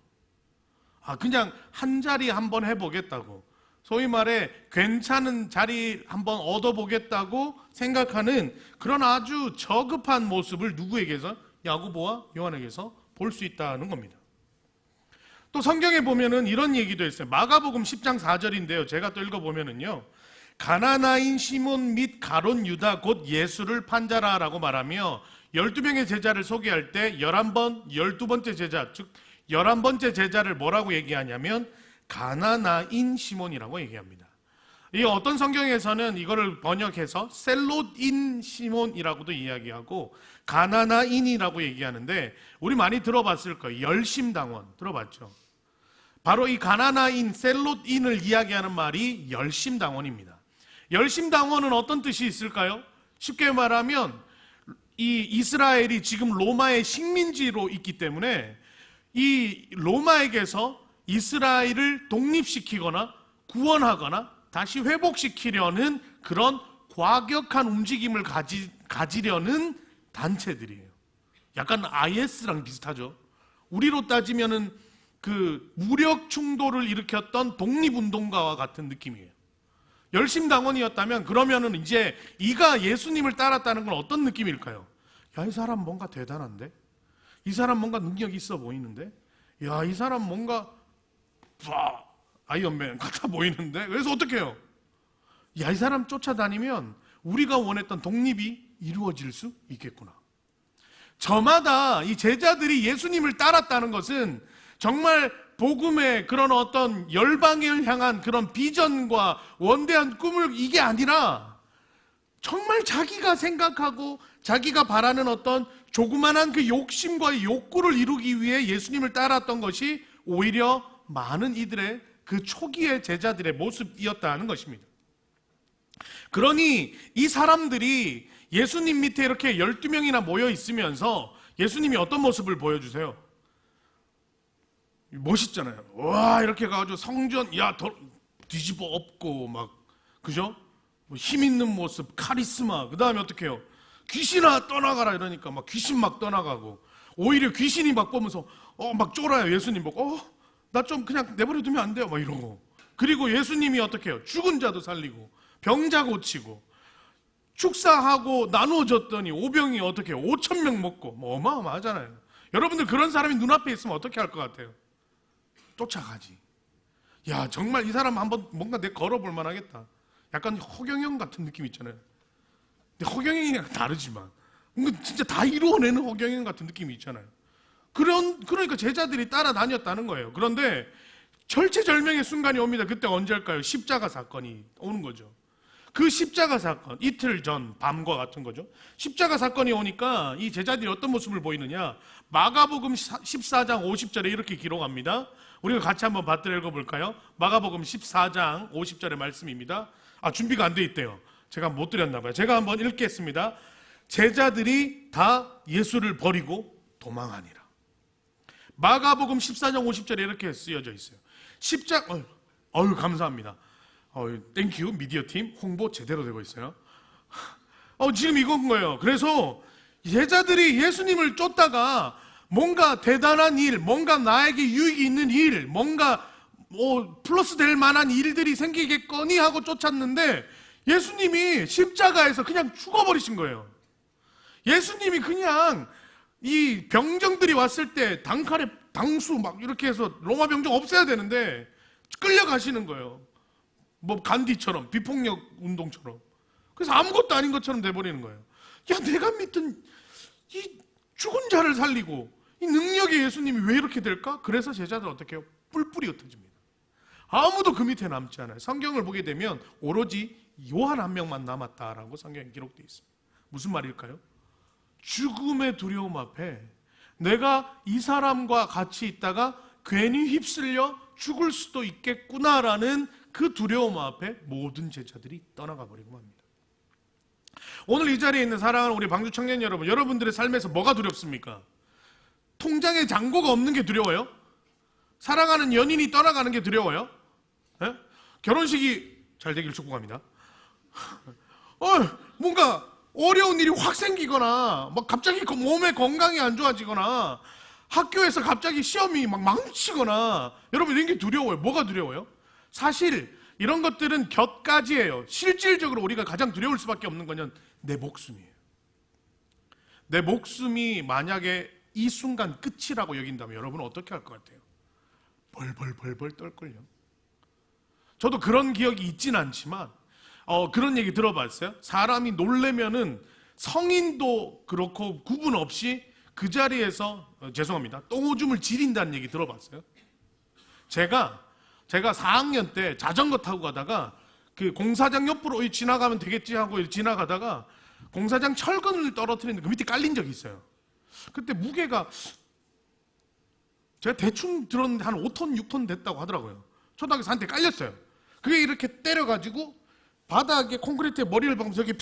그냥 한 자리 한번 해보겠다고, 소위 말해 괜찮은 자리 한번 얻어보겠다고 생각하는 그런 아주 저급한 모습을 누구에게서? 야고보와 요한에게서 볼 수 있다는 겁니다. 또 성경에 보면은 이런 얘기도 있어요. 마가복음 10장 4절인데요. 제가 또 읽어보면은요. 가나나인 시몬 및 가론 유다 곧 예수를 판 자라라고 말하며 12명의 제자를 소개할 때 12번째 제자, 즉 11번째 제자를 뭐라고 얘기하냐면 가나나인 시몬이라고 얘기합니다. 이 어떤 성경에서는 이거를 번역해서 셀롯인 시몬이라고도 이야기하고 가나나인이라고 얘기하는데 우리 많이 들어봤을 거예요. 열심당원 들어봤죠? 바로 이 가나나인, 셀롯인을 이야기하는 말이 열심당원입니다. 열심당원은 어떤 뜻이 있을까요? 쉽게 말하면 이 이스라엘이 지금 로마의 식민지로 있기 때문에 이 로마에게서 이스라엘을 독립시키거나 구원하거나 다시 회복시키려는 그런 과격한 움직임을 가지려는 단체들이에요. 약간 IS랑 비슷하죠. 우리로 따지면은 그 무력 충돌을 일으켰던 독립운동가와 같은 느낌이에요. 열심당원이었다면 그러면은 이제 이가 예수님을 따랐다는 건 어떤 느낌일까요? 야, 이 사람 뭔가 대단한데? 이 사람 뭔가 능력이 있어 보이는데, 야, 이 사람 뭔가 아이언맨 같아 보이는데. 그래서 어떻게 해요? 야, 이 사람 쫓아다니면 우리가 원했던 독립이 이루어질 수 있겠구나. 저마다 이 제자들이 예수님을 따랐다는 것은 정말 복음의 그런 어떤 열방을 향한 그런 비전과 원대한 꿈을, 이게 아니라 정말 자기가 생각하고 자기가 바라는 어떤 조그만한 그 욕심과 욕구를 이루기 위해 예수님을 따랐던 것이 오히려 많은 이들의 그 초기의 제자들의 모습이었다는 것입니다. 그러니 이 사람들이 예수님 밑에 이렇게 12명이나 모여 있으면서 예수님이 어떤 모습을 보여주세요? 멋있잖아요. 와, 이렇게 가가지고 성전, 뒤집어 엎고 막, 그죠? 뭐 힘 있는 모습, 카리스마. 그 다음에 어떻게 해요? 귀신아 떠나가라 이러니까 막 귀신 막 떠나가고, 오히려 귀신이 막 보면서 막 쫄아요. 예수님 보고 나 좀 그냥 내버려 두면 안 돼요 막 이러고. 그리고 예수님이 어떻게 해요? 죽은 자도 살리고 병자 고치고 축사하고 나누어졌더니 오병이 어떻게 해요? 5,000명 먹고. 뭐 어마어마하잖아요. 여러분들 그런 사람이 눈앞에 있으면 어떻게 할 것 같아요? 쫓아가지. 야, 정말 이 사람 한번 뭔가 내 걸어볼 만하겠다. 약간 허경영 같은 느낌 있잖아요. 근데 허경영이랑 다르지만 뭔가 진짜 다 이루어내는 허경영 같은 느낌이 있잖아요. 그러니까 제자들이 따라다녔다는 거예요. 그런데 절체절명의 순간이 옵니다. 그때 언제일까요? 십자가 사건이 오는 거죠. 그 십자가 사건, 이틀 전 밤과 같은 거죠. 십자가 사건이 오니까 이 제자들이 어떤 모습을 보이느냐? 마가복음 14장 50절에 이렇게 기록합니다. 우리가 같이 한번 받들어 읽어볼까요? 마가복음 14장 50절의 말씀입니다. 준비가 안 돼 있대요. 제가 못 드렸나 봐요. 제가 한번 읽겠습니다. 제자들이 다 예수를 버리고 도망하니라. 마가복음 14장 50절에 이렇게 쓰여져 있어요. 감사합니다. 땡큐 미디어팀 홍보 제대로 되고 있어요. 지금 이건 거예요. 그래서 제자들이 예수님을 쫓다가 뭔가 대단한 일, 뭔가 나에게 유익이 있는 일, 뭔가 플러스 될 만한 일들이 생기겠거니 하고 쫓았는데 예수님이 십자가에서 그냥 죽어버리신 거예요. 예수님이 그냥 이 병정들이 왔을 때 단칼에 당수 막 이렇게 해서 로마 병정 없애야 되는데 끌려가시는 거예요. 뭐 간디처럼, 비폭력 운동처럼. 그래서 아무것도 아닌 것처럼 돼버리는 거예요. 야, 내가 믿던 이 죽은 자를 살리고 이 능력의 예수님이 왜 이렇게 될까? 그래서 제자들 어떻게 해요? 뿔뿔이 흩어집니다. 아무도 그 밑에 남지 않아요. 성경을 보게 되면 오로지 요한 한 명만 남았다라고 성경에 기록되어 있습니다. 무슨 말일까요? 죽음의 두려움 앞에 내가 이 사람과 같이 있다가 괜히 휩쓸려 죽을 수도 있겠구나라는 그 두려움 앞에 모든 제자들이 떠나가 버리고 맙니다. 오늘 이 자리에 있는 사랑하는 우리 방주 청년 여러분, 여러분들의 삶에서 뭐가 두렵습니까? 통장에 잔고가 없는 게 두려워요? 사랑하는 연인이 떠나가는 게 두려워요? 네? 결혼식이 잘 되길 축복합니다. 뭔가 어려운 일이 확 생기거나 막 갑자기 몸의 건강이 안 좋아지거나 학교에서 갑자기 시험이 막 망치거나, 여러분 이런 게 두려워요. 뭐가 두려워요? 사실 이런 것들은 곁가지예요. 실질적으로 우리가 가장 두려울 수밖에 없는 건 내 목숨이에요. 내 목숨이 만약에 이 순간 끝이라고 여긴다면 여러분은 어떻게 할 것 같아요? 벌벌 떨걸요. 저도 그런 기억이 있진 않지만 그런 얘기 들어봤어요. 사람이 놀래면은 성인도 그렇고 구분 없이 그 자리에서 죄송합니다, 똥오줌을 지린다는 얘기 들어봤어요. 제가 4학년 때 자전거 타고 가다가 그 공사장 옆으로 지나가면 되겠지 하고 지나가다가 공사장 철근을 떨어뜨리는데 그 밑에 깔린 적이 있어요. 그때 무게가 제가 대충 들었는데 한 5톤 6톤 됐다고 하더라고요. 초등학교 4학년 때 깔렸어요. 그게 이렇게 때려가지고 바닥에 콘크리트에 머리를 박으면서 여기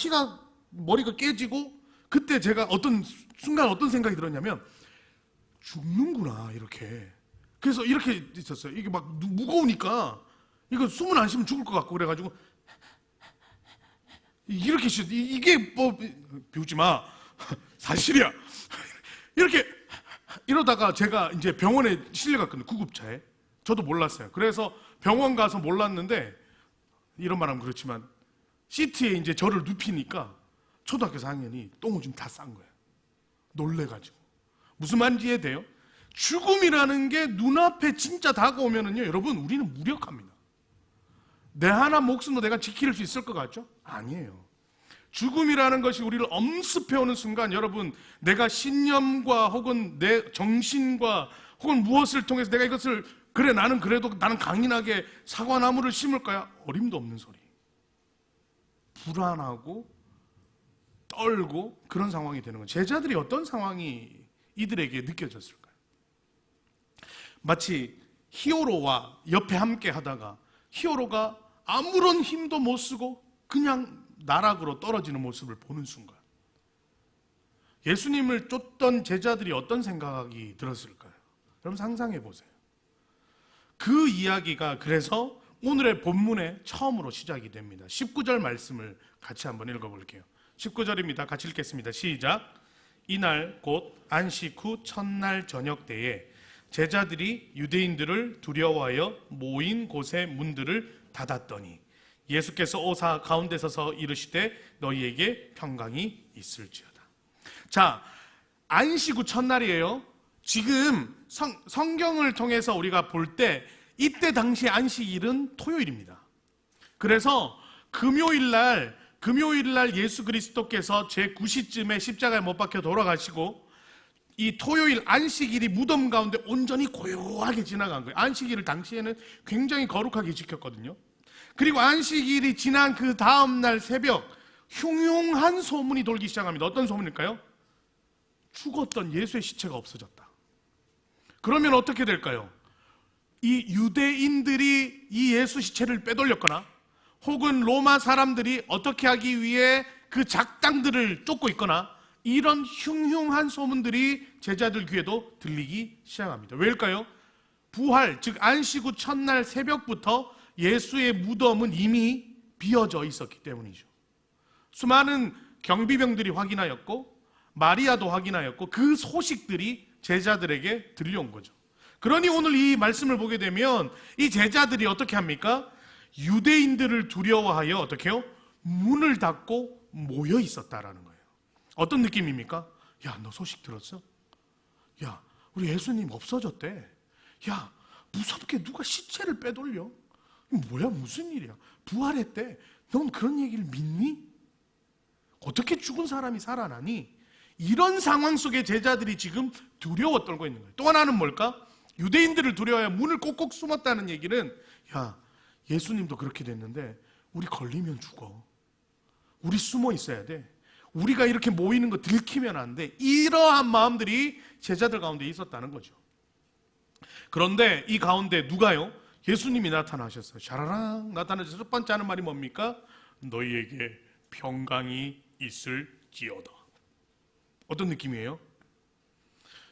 머리가 깨지고, 그때 제가 순간 어떤 생각이 들었냐면 죽는구나 이렇게. 그래서 이렇게 있었어요. 이게 막 무거우니까 이거 숨을 안 쉬면 죽을 것 같고, 그래가지고 이렇게 이게 뭐 비웃지 마 사실이야 이렇게 이러다가 제가 이제 병원에 실려갔거든요. 구급차에. 저도 몰랐어요. 그래서 병원 가서 몰랐는데, 이런 말하면 그렇지만 시트에 이제 저를 눕히니까 초등학교 4학년이 똥오줌 다 싼 거예요. 놀래가지고 무슨 말인지 이해돼요? 죽음이라는 게 눈앞에 진짜 다가오면은요, 여러분, 우리는 무력합니다. 내 하나 목숨도 내가 지킬 수 있을 것 같죠? 아니에요. 죽음이라는 것이 우리를 엄습해오는 순간, 여러분, 내가 신념과 혹은 내 정신과 혹은 무엇을 통해서 내가 이것을, 그래, 나는 그래도 나는 강인하게 사과나무를 심을 거야. 어림도 없는 소리. 불안하고 떨고 그런 상황이 되는 거예요. 제자들이 어떤 상황이 이들에게 느껴졌을까요? 마치 히어로와 옆에 함께 하다가 히어로가 아무런 힘도 못 쓰고 그냥 나락으로 떨어지는 모습을 보는 순간, 예수님을 쫓던 제자들이 어떤 생각이 들었을까요? 여러분 상상해 보세요. 그 이야기가 그래서 오늘의 본문의 처음으로 시작이 됩니다. 19절 말씀을 같이 한번 읽어볼게요. 19절입니다. 같이 읽겠습니다. 시작. 이날 곧 안식 후 첫날 저녁 때에 제자들이 유대인들을 두려워하여 모인 곳의 문들을 닫았더니 예수께서 오사 가운데 서서 이르시되 너희에게 평강이 있을지어다. 자, 안식 후 첫날이에요. 지금 성경을 통해서 우리가 볼 때 이때 당시 안식일은 토요일입니다. 그래서 금요일 날 예수 그리스도께서 제9시쯤에 십자가에 못 박혀 돌아가시고 이 토요일 안식일이 무덤 가운데 온전히 고요하게 지나간 거예요. 안식일을 당시에는 굉장히 거룩하게 지켰거든요. 그리고 안식일이 지난 그 다음 날 새벽 흉흉한 소문이 돌기 시작합니다. 어떤 소문일까요? 죽었던 예수의 시체가 없어졌다. 그러면 어떻게 될까요? 이 유대인들이 이 예수 시체를 빼돌렸거나 혹은 로마 사람들이 어떻게 하기 위해 그 작당들을 쫓고 있거나 이런 흉흉한 소문들이 제자들 귀에도 들리기 시작합니다. 왜일까요? 부활, 즉 안식 후 첫날 새벽부터 예수의 무덤은 이미 비어져 있었기 때문이죠. 수많은 경비병들이 확인하였고 마리아도 확인하였고 그 소식들이 제자들에게 들려온 거죠. 그러니 오늘 이 말씀을 보게 되면 이 제자들이 어떻게 합니까? 유대인들을 두려워하여 어떻게 해요? 문을 닫고 모여 있었다라는 거예요. 어떤 느낌입니까? 야, 너 소식 들었어? 야, 우리 예수님 없어졌대. 야, 무섭게 누가 시체를 빼돌려? 뭐야, 무슨 일이야? 부활했대. 넌 그런 얘기를 믿니? 어떻게 죽은 사람이 살아나니? 이런 상황 속에 제자들이 지금 두려워 떨고 있는 거예요. 또 하나는 뭘까? 유대인들을 두려워해 문을 꼭꼭 숨었다는 얘기는, 야, 예수님도 그렇게 됐는데 우리 걸리면 죽어. 우리 숨어 있어야 돼. 우리가 이렇게 모이는 거 들키면 안 돼. 이러한 마음들이 제자들 가운데 있었다는 거죠. 그런데 이 가운데 누가요? 예수님이 나타나셨어요. 샤라랑 나타나셔서 첫 번째 하는 말이 뭡니까? 너희에게 평강이 있을지어다. 어떤 느낌이에요?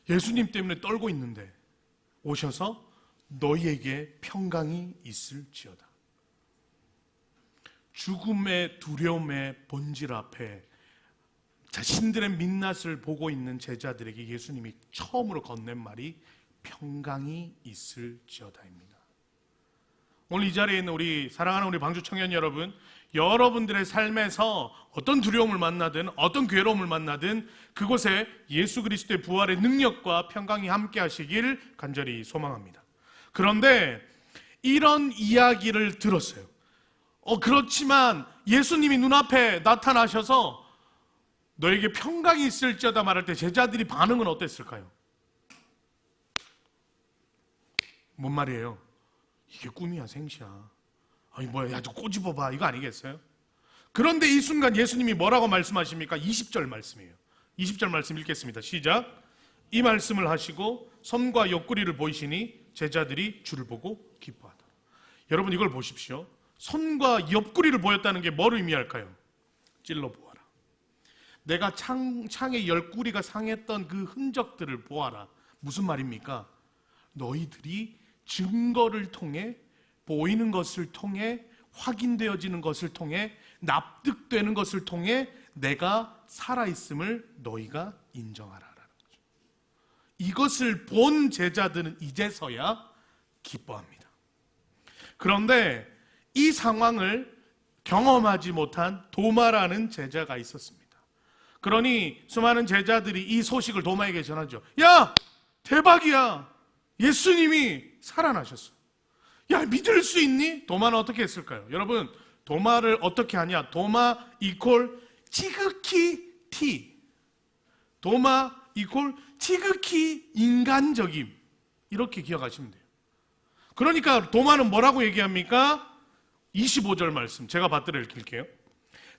예수님 때문에 떨고 있는데 오셔서 너희에게 평강이 있을지어다. 죽음의 두려움의 본질 앞에 자신들의 민낯을 보고 있는 제자들에게 예수님이 처음으로 건넨 말이 평강이 있을지어다입니다. 오늘 이 자리에 있는 우리 사랑하는 우리 방주 청년 여러분, 여러분들의 삶에서 어떤 두려움을 만나든 어떤 괴로움을 만나든 그곳에 예수 그리스도의 부활의 능력과 평강이 함께 하시길 간절히 소망합니다. 그런데 이런 이야기를 들었어요. 그렇지만 예수님이 눈앞에 나타나셔서 너에게 평강이 있을지어다 말할 때 제자들이 반응은 어땠을까요? 뭔 말이에요? 이게 꿈이야 생시야. 아니 뭐야, 야, 저 꼬집어봐, 이거 아니겠어요? 그런데 이 순간 예수님이 뭐라고 말씀하십니까? 20절 말씀이에요. 20절 말씀 읽겠습니다. 시작. 이 말씀을 하시고 손과 옆구리를 보이시니 제자들이 주를 보고 기뻐하다. 여러분 이걸 보십시오. 손과 옆구리를 보였다는 게 뭘 의미할까요? 찔러보아라. 내가 창의 옆구리가 상했던 그 흔적들을 보아라. 무슨 말입니까? 너희들이 증거를 통해, 보이는 것을 통해, 확인되어지는 것을 통해, 납득되는 것을 통해 내가 살아있음을 너희가 인정하라라는 거죠. 이것을 본 제자들은 이제서야 기뻐합니다. 그런데 이 상황을 경험하지 못한 도마라는 제자가 있었습니다. 그러니 수많은 제자들이 이 소식을 도마에게 전하죠. 야, 대박이야. 예수님이 살아나셨어. 야, 믿을 수 있니? 도마는 어떻게 했을까요? 여러분, 도마를 어떻게 하냐? 도마 이퀄 지극히 T. 도마 이퀄 지극히 인간적임. 이렇게 기억하시면 돼요. 그러니까 도마는 뭐라고 얘기합니까? 25절 말씀 제가 받들어 읽을게요.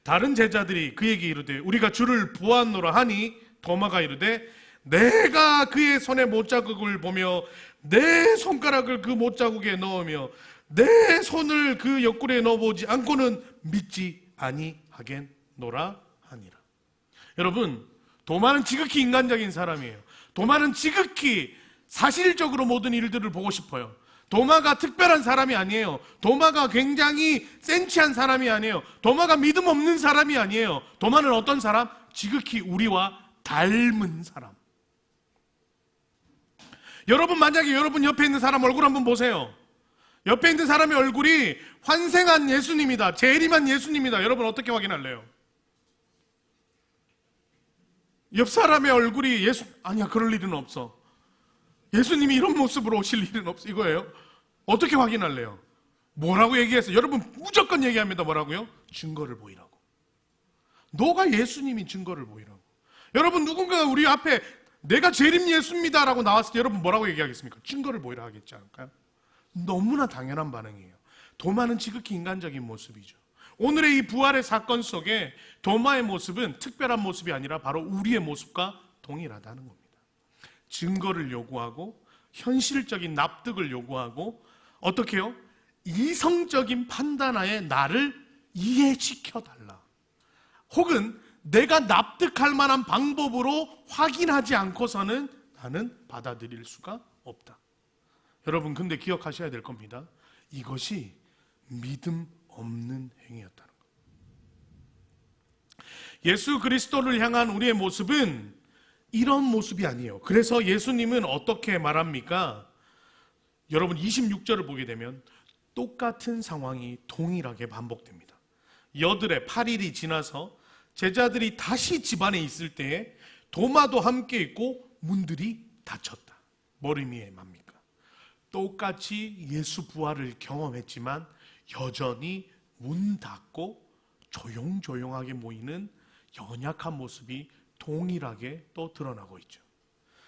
다른 제자들이 그에게 이르되 우리가 주를 보았노라 하니 도마가 이르되 내가 그의 손에 못자국을 보며 내 손가락을 그 못자국에 넣으며 내 손을 그 옆구리에 넣어보지 않고는 믿지 아니하겠노라 하니라. 여러분, 도마는 지극히 인간적인 사람이에요. 도마는 지극히 사실적으로 모든 일들을 보고 싶어요. 도마가 특별한 사람이 아니에요. 도마가 굉장히 센치한 사람이 아니에요. 도마가 믿음 없는 사람이 아니에요. 도마는 어떤 사람? 지극히 우리와 닮은 사람. 여러분, 만약에 여러분 옆에 있는 사람 얼굴 한번 보세요. 옆에 있는 사람의 얼굴이 환생한 예수님이다, 재림한 예수님이다. 여러분 어떻게 확인할래요? 옆 사람의 얼굴이 아니야, 그럴 일은 없어. 예수님이 이런 모습으로 오실 일은 없어. 이거예요. 어떻게 확인할래요? 뭐라고 얘기했어요? 여러분 무조건 얘기합니다. 뭐라고요? 증거를 보이라고. 너가 예수님이 증거를 보이라고. 여러분, 누군가가 우리 앞에 내가 재림 예수입니다 라고 나왔을 때 여러분 뭐라고 얘기하겠습니까? 증거를 보이라 하겠지 않을까요? 너무나 당연한 반응이에요. 도마는 지극히 인간적인 모습이죠. 오늘의 이 부활의 사건 속에 도마의 모습은 특별한 모습이 아니라 바로 우리의 모습과 동일하다는 겁니다. 증거를 요구하고 현실적인 납득을 요구하고 어떻게 해요? 이성적인 판단하에 나를 이해시켜달라. 혹은 내가 납득할 만한 방법으로 확인하지 않고서는 나는 받아들일 수가 없다. 여러분, 근데 기억하셔야 될 겁니다. 이것이 믿음 없는 행위였다는 것. 예수 그리스도를 향한 우리의 모습은 이런 모습이 아니에요. 그래서 예수님은 어떻게 말합니까? 여러분 26절을 보게 되면 똑같은 상황이 동일하게 반복됩니다. 여들의 8일이 지나서 제자들이 다시 집안에 있을 때에 도마도 함께 있고 문들이 닫혔다. 뭘 의미합니까? 똑같이 예수 부활을 경험했지만 여전히 문 닫고 조용조용하게 모이는 연약한 모습이 동일하게 또 드러나고 있죠.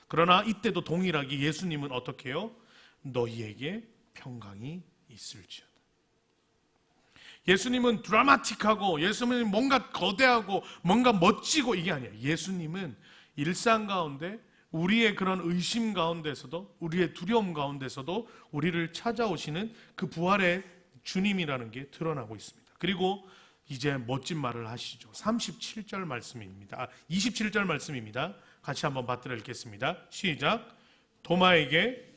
그러나 이때도 동일하게 예수님은 어떻게 해요? 너희에게 평강이 있을지어다. 예수님은 드라마틱하고 예수님은 뭔가 거대하고 뭔가 멋지고 이게 아니에요. 예수님은 일상 가운데 우리의 그런 의심 가운데서도 우리의 두려움 가운데서도 우리를 찾아오시는 그 부활의 주님이라는 게 드러나고 있습니다. 그리고 이제 멋진 말을 하시죠. 37절 말씀입니다. 27절 말씀입니다. 같이 한번 받들어 읽겠습니다. 시작. 도마에게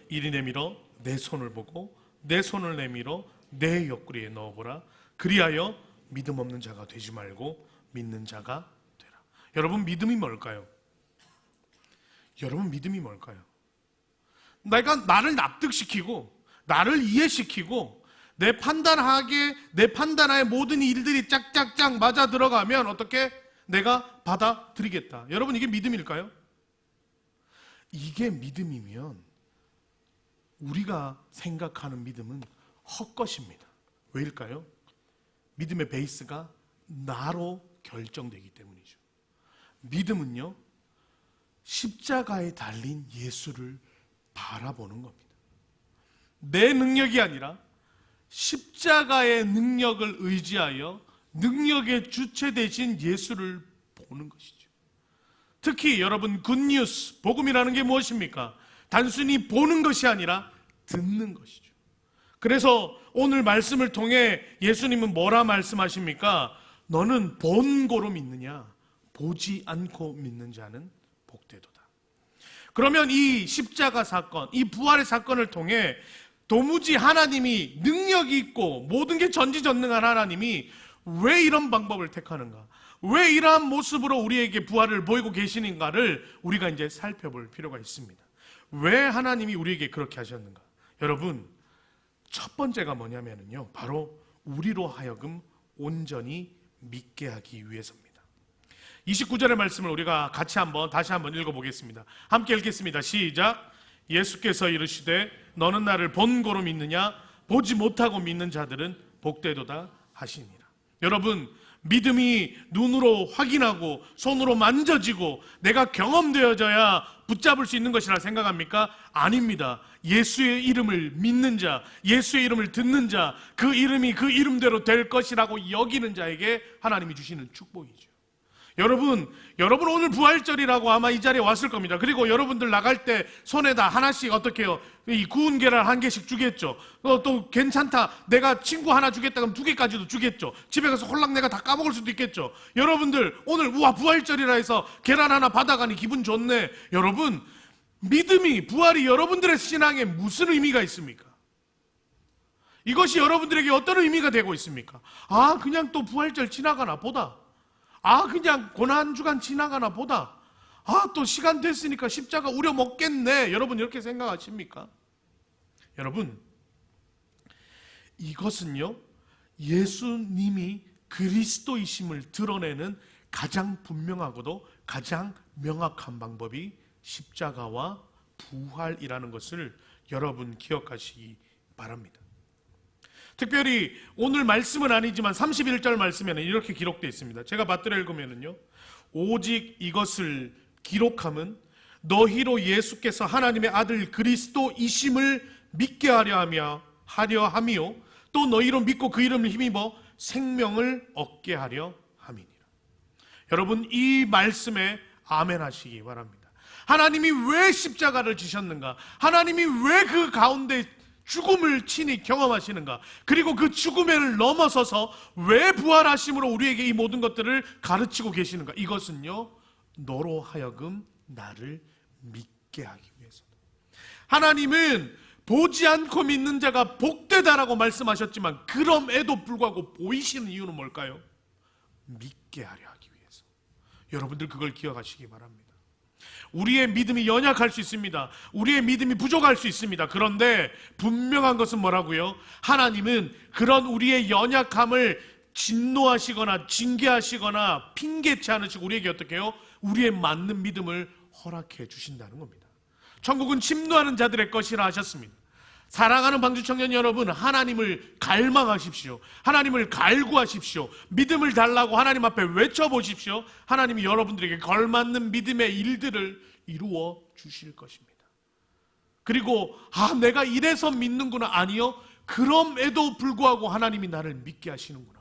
이리 내밀어 내 손을 보고 내 손을 내밀어 내 옆구리에 넣어보라. 그리하여 믿음 없는 자가 되지 말고 믿는 자가 되라. 여러분, 믿음이 뭘까요? 여러분, 믿음이 뭘까요? 내가 나를 납득시키고 나를 이해시키고 내 판단하에 모든 일들이 짝짝짝 맞아 들어가면 어떻게 내가 받아들이겠다. 여러분, 이게 믿음일까요? 이게 믿음이면 우리가 생각하는 믿음은 헛것입니다. 왜일까요? 믿음의 베이스가 나로 결정되기 때문이죠. 믿음은요, 십자가에 달린 예수를 바라보는 겁니다. 내 능력이 아니라 십자가의 능력을 의지하여 능력의 주체 되신 예수를 보는 것이죠. 특히 여러분, 굿뉴스, 복음이라는 게 무엇입니까? 단순히 보는 것이 아니라 듣는 것이죠. 그래서 오늘 말씀을 통해 예수님은 뭐라 말씀하십니까? 너는 본고로 믿느냐? 보지 않고 믿는 자는 복되도다. 그러면 이 십자가 사건, 이 부활의 사건을 통해 도무지 하나님이 능력이 있고 모든 게 전지전능한 하나님이 왜 이런 방법을 택하는가? 왜 이러한 모습으로 우리에게 부활을 보이고 계시는가를 우리가 이제 살펴볼 필요가 있습니다. 왜 하나님이 우리에게 그렇게 하셨는가? 여러분, 첫 번째가 뭐냐면요, 바로 우리로 하여금 온전히 믿게 하기 위해서입니다. 29절의 말씀을 우리가 같이 다시 한번 읽어보겠습니다. 함께 읽겠습니다. 시작. 예수께서 이르시되 너는 나를 본고로 믿느냐? 보지 못하고 믿는 자들은 복되도다 하시니라. 여러분, 믿음이 눈으로 확인하고 손으로 만져지고 내가 경험되어져야 붙잡을 수 있는 것이라 생각합니까? 아닙니다. 예수의 이름을 믿는 자, 예수의 이름을 듣는 자, 그 이름이 그 이름대로 될 것이라고 여기는 자에게 하나님이 주시는 축복이죠. 여러분 오늘 부활절이라고 아마 이 자리에 왔을 겁니다. 그리고 여러분들 나갈 때 손에다 하나씩 어떻게 해요? 이 구운 계란 1개씩 주겠죠. 또 괜찮다, 내가 친구 하나 주겠다 그럼 2개까지도 주겠죠. 집에 가서 홀랑 내가 다 까먹을 수도 있겠죠. 여러분들 오늘 우와 부활절이라 해서 계란 하나 받아가니 기분 좋네. 여러분, 믿음이, 부활이 여러분들의 신앙에 무슨 의미가 있습니까? 이것이 여러분들에게 어떤 의미가 되고 있습니까? 아, 그냥 또 부활절 지나가나 보다. 아, 그냥 고난주간 지나가나 보다. 아, 또 시간 됐으니까 십자가 우려 먹겠네. 여러분 이렇게 생각하십니까? 여러분, 이것은요, 예수님이 그리스도이심을 드러내는 가장 분명하고도 가장 명확한 방법이 십자가와 부활이라는 것을 여러분 기억하시기 바랍니다. 특별히 오늘 말씀은 아니지만 31절 말씀에는 이렇게 기록되어 있습니다. 제가 맞들어 읽으면은요, 오직 이것을 기록함은 너희로 예수께서 하나님의 아들 그리스도이심을 믿게 하려 함이요 또 너희로 믿고 그 이름을 힘입어 생명을 얻게 하려 함이니라. 여러분, 이 말씀에 아멘 하시기 바랍니다. 하나님이 왜 십자가를 지셨는가? 하나님이 왜 그 가운데 죽음을 친히 경험하시는가? 그리고 그 죽음을 넘어서서 왜 부활하심으로 우리에게 이 모든 것들을 가르치고 계시는가? 이것은요, 너로 하여금 나를 믿게 하기 위해서. 하나님은 보지 않고 믿는 자가 복되다라고 말씀하셨지만 그럼에도 불구하고 보이시는 이유는 뭘까요? 믿게 하려 하기 위해서. 여러분들 그걸 기억하시기 바랍니다. 우리의 믿음이 연약할 수 있습니다. 우리의 믿음이 부족할 수 있습니다. 그런데 분명한 것은 뭐라고요? 하나님은 그런 우리의 연약함을 진노하시거나 징계하시거나 핑계치 않으시고 우리에게 어떻게 해요? 우리의 맞는 믿음을 허락해 주신다는 겁니다. 천국은 침노하는 자들의 것이라 하셨습니다. 사랑하는 방주청년 여러분, 하나님을 갈망하십시오. 하나님을 갈구하십시오. 믿음을 달라고 하나님 앞에 외쳐보십시오. 하나님이 여러분들에게 걸맞는 믿음의 일들을 이루어 주실 것입니다. 그리고 내가 이래서 믿는구나. 아니요, 그럼에도 불구하고 하나님이 나를 믿게 하시는구나.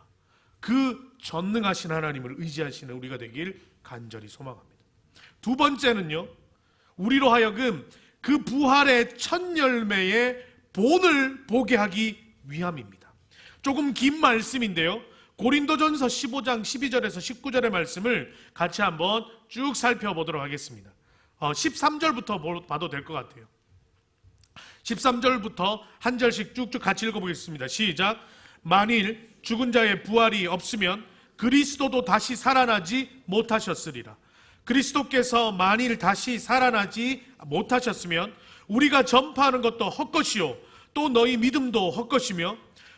그 전능하신 하나님을 의지하시는 우리가 되길 간절히 소망합니다. 두 번째는요, 우리로 하여금 그 부활의 첫 열매의 본을 보게 하기 위함입니다. 조금 긴 말씀인데요, 고린도전서 15장 12절에서 19절의 말씀을 같이 한번 쭉 살펴보도록 하겠습니다. 13절부터 봐도 될 것 같아요. 13절부터 한 절씩 쭉쭉 같이 읽어보겠습니다. 시작. 만일 죽은 자의 부활이 없으면 그리스도도 다시 살아나지 못하셨으리라. 그리스도께서 만일 다시 살아나지 못하셨으면 우리가 전파하는 것도 헛것이요 또 너희 믿음도 헛것이며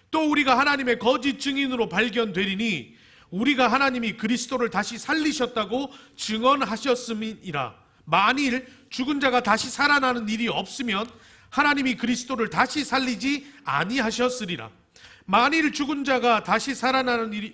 또 우리가 하나님의 거짓 증인으로 발견되리니 우리가 하나님이 그리스도를 다시 살리셨다고 증언하셨음이라. 만일 죽은 자가 다시 살아나는 일이 없으면 하나님이 그리스도를 다시 살리지 아니하셨으리라. 만일 죽은 자가 다시 살아나는 일이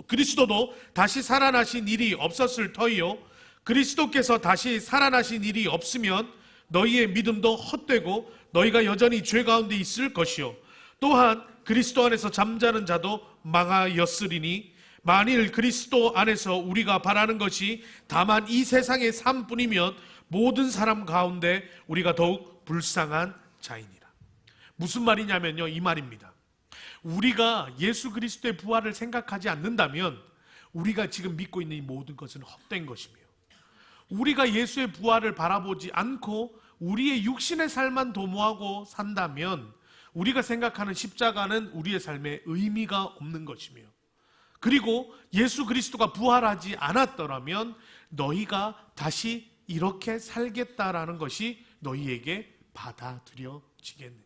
그리스도도 다시 살아나신 일이 없었을 터이요 그리스도께서 다시 살아나신 일이 없으면 너희의 믿음도 헛되고 너희가 여전히 죄 가운데 있을 것이요 또한 그리스도 안에서 잠자는 자도 망하였으리니 만일 그리스도 안에서 우리가 바라는 것이 다만 이 세상의 삶뿐이면 모든 사람 가운데 우리가 더욱 불쌍한 자이니라. 무슨 말이냐면요, 이 말입니다. 우리가 예수 그리스도의 부활을 생각하지 않는다면 우리가 지금 믿고 있는 이 모든 것은 헛된 것이며, 우리가 예수의 부활을 바라보지 않고 우리의 육신의 삶만 도모하고 산다면 우리가 생각하는 십자가는 우리의 삶에 의미가 없는 것이며, 그리고 예수 그리스도가 부활하지 않았더라면 너희가 다시 이렇게 살겠다라는 것이 너희에게 받아들여지겠느냐.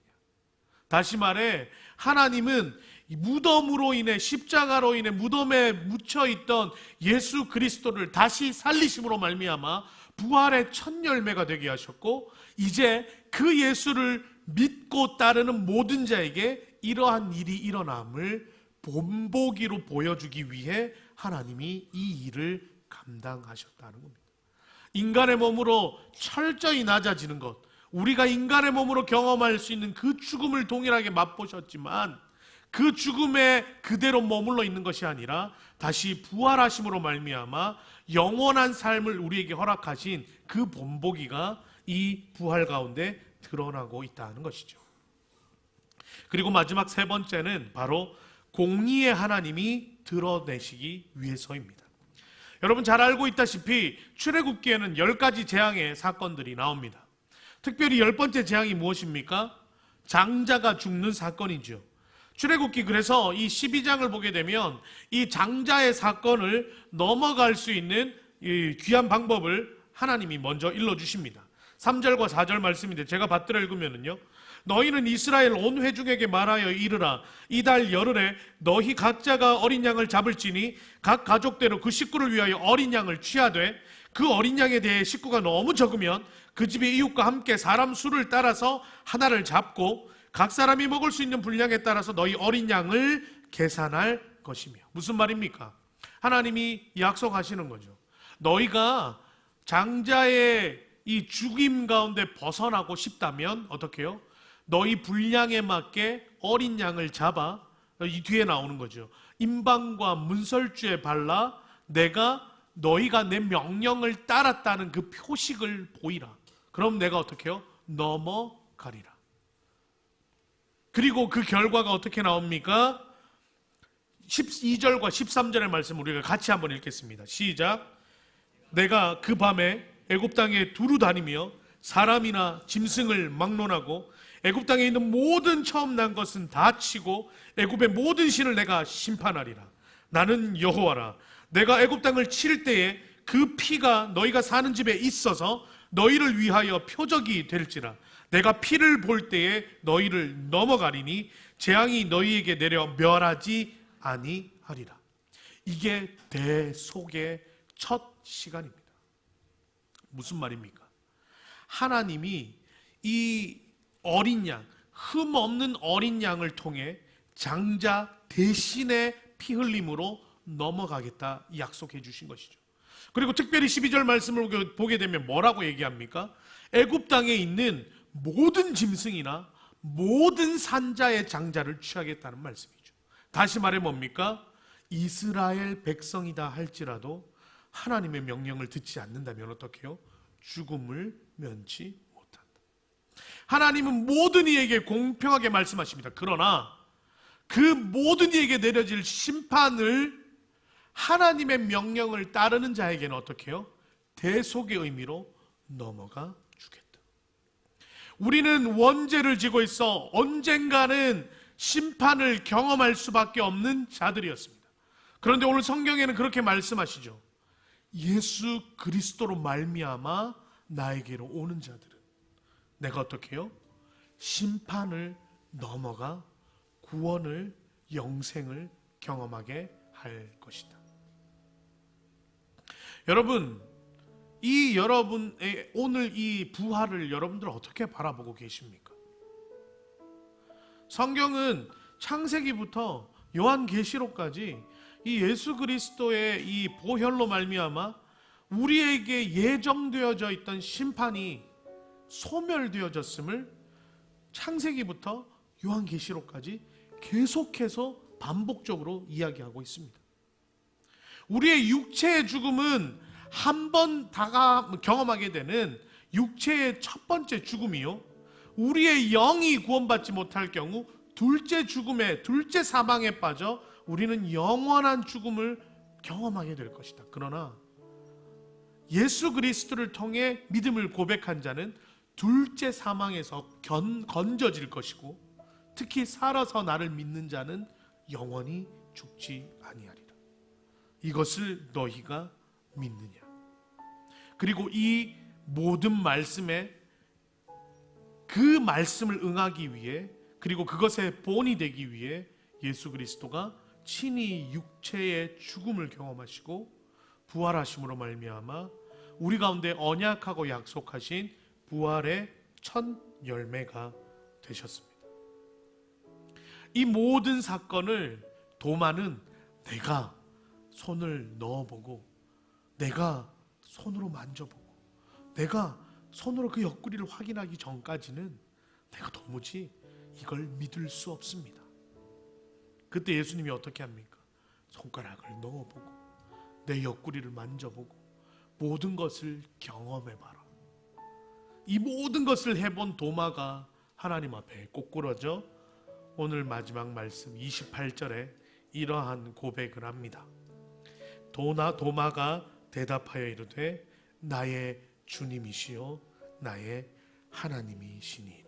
다시 말해 하나님은 무덤으로 인해, 십자가로 인해 무덤에 묻혀있던 예수 그리스도를 다시 살리심으로 말미암아 부활의 첫 열매가 되게 하셨고, 이제 그 예수를 믿고 따르는 모든 자에게 이러한 일이 일어남을 본보기로 보여주기 위해 하나님이 이 일을 감당하셨다는 겁니다. 인간의 몸으로 철저히 낮아지는 것, 우리가 인간의 몸으로 경험할 수 있는 그 죽음을 동일하게 맛보셨지만 그 죽음에 그대로 머물러 있는 것이 아니라 다시 부활하심으로 말미암아 영원한 삶을 우리에게 허락하신 그 본보기가 이 부활 가운데 드러나고 있다는 것이죠. 그리고 마지막 세 번째는 바로 공의의 하나님이 드러내시기 위해서입니다. 여러분 잘 알고 있다시피 출애굽기에는 10가지 재앙의 사건들이 나옵니다. 특별히 10번째 재앙이 무엇입니까? 장자가 죽는 사건이죠. 출애굽기 그래서 이 12장을 보게 되면 이 장자의 사건을 넘어갈 수 있는 이 귀한 방법을 하나님이 먼저 일러주십니다. 3절과 4절 말씀인데 제가 받들어 읽으면요, 너희는 이스라엘 온 회중에게 말하여 이르라. 이달 열흘에 너희 각자가 어린 양을 잡을지니 각 가족대로 그 식구를 위하여 어린 양을 취하되, 그 어린 양에 대해 식구가 너무 적으면 그 집의 이웃과 함께 사람 수를 따라서 하나를 잡고 각 사람이 먹을 수 있는 분량에 따라서 너희 어린 양을 계산할 것이며. 무슨 말입니까? 하나님이 약속하시는 거죠. 너희가 장자의 이 죽임 가운데 벗어나고 싶다면 어떻게 해요? 너희 분량에 맞게 어린 양을 잡아, 이 뒤에 나오는 거죠. 임방과 문설주에 발라 내가 너희가 내 명령을 따랐다는 그 표식을 보이라. 그럼 내가 어떻게 해요? 넘어가리라. 그리고 그 결과가 어떻게 나옵니까? 12절과 13절의 말씀 우리가 같이 한번 읽겠습니다. 시작. 내가 그 밤에 애굽 땅에 두루 다니며 사람이나 짐승을 막론하고 애굽 땅에 있는 모든 처음 난 것은 다 치고 애굽의 모든 신을 내가 심판하리라. 나는 여호와라. 내가 애굽 땅을 칠 때에 그 피가 너희가 사는 집에 있어서 너희를 위하여 표적이 될지라. 내가 피를 볼 때에 너희를 넘어가리니 재앙이 너희에게 내려 멸하지 아니하리라. 이게 대속의 첫 시간입니다. 무슨 말입니까? 하나님이 이 어린 양, 흠 없는 어린 양을 통해 장자 대신의 피 흘림으로 넘어가겠다 약속해 주신 것이죠. 그리고 특별히 12절 말씀을 보게 되면 뭐라고 얘기합니까? 애굽 땅에 있는 모든 짐승이나 모든 산자의 장자를 취하겠다는 말씀이죠. 다시 말해 뭡니까? 이스라엘 백성이다 할지라도 하나님의 명령을 듣지 않는다면 어떻게 해요? 죽음을 면치 못한다. 하나님은 모든 이에게 공평하게 말씀하십니다. 그러나 그 모든 이에게 내려질 심판을 하나님의 명령을 따르는 자에게는 어떻게 해요? 대속의 의미로 넘어가 주겠다. 우리는 원죄를 지고 있어 언젠가는 심판을 경험할 수밖에 없는 자들이었습니다. 그런데 오늘 성경에는 그렇게 말씀하시죠. 예수 그리스도로 말미암아 나에게로 오는 자들은 내가 어떻게 해요? 심판을 넘어가 구원을, 영생을 경험하게 할 것이다. 여러분, 여러분의 오늘 이 부활을 여러분들 어떻게 바라보고 계십니까? 성경은 창세기부터 요한계시록까지 이 예수 그리스도의 이 보혈로 말미암아 우리에게 예정되어져 있던 심판이 소멸되어졌음을 창세기부터 요한계시록까지 계속해서 반복적으로 이야기하고 있습니다. 우리의 육체의 죽음은 한 번 경험하게 되는 육체의 첫 번째 죽음이요, 우리의 영이 구원받지 못할 경우 둘째 죽음에, 둘째 사망에 빠져 우리는 영원한 죽음을 경험하게 될 것이다. 그러나 예수 그리스도를 통해 믿음을 고백한 자는 둘째 사망에서 건져질 것이고, 특히 살아서 나를 믿는 자는 영원히 죽지 아니하리라. 이것을 너희가 믿느냐? 그리고 이 모든 말씀에 그 말씀을 응하기 위해 그리고 그것의 본이 되기 위해 예수 그리스도가 친히 육체의 죽음을 경험하시고 부활하심으로 말미암아 우리 가운데 언약하고 약속하신 부활의 첫 열매가 되셨습니다. 이 모든 사건을 도마는 내가 손을 넣어보고 내가 손으로 만져보고 내가 손으로 그 옆구리를 확인하기 전까지는 내가 도무지 이걸 믿을 수 없습니다. 그때 예수님이 어떻게 합니까? 손가락을 넣어보고 내 옆구리를 만져보고 모든 것을 경험해봐라. 이 모든 것을 해본 도마가 하나님 앞에 꼬꾸러져 오늘 마지막 말씀 28절에 이러한 고백을 합니다. 도마가 대답하여 이르되 나의 주님이시요 나의 하나님이시니이다.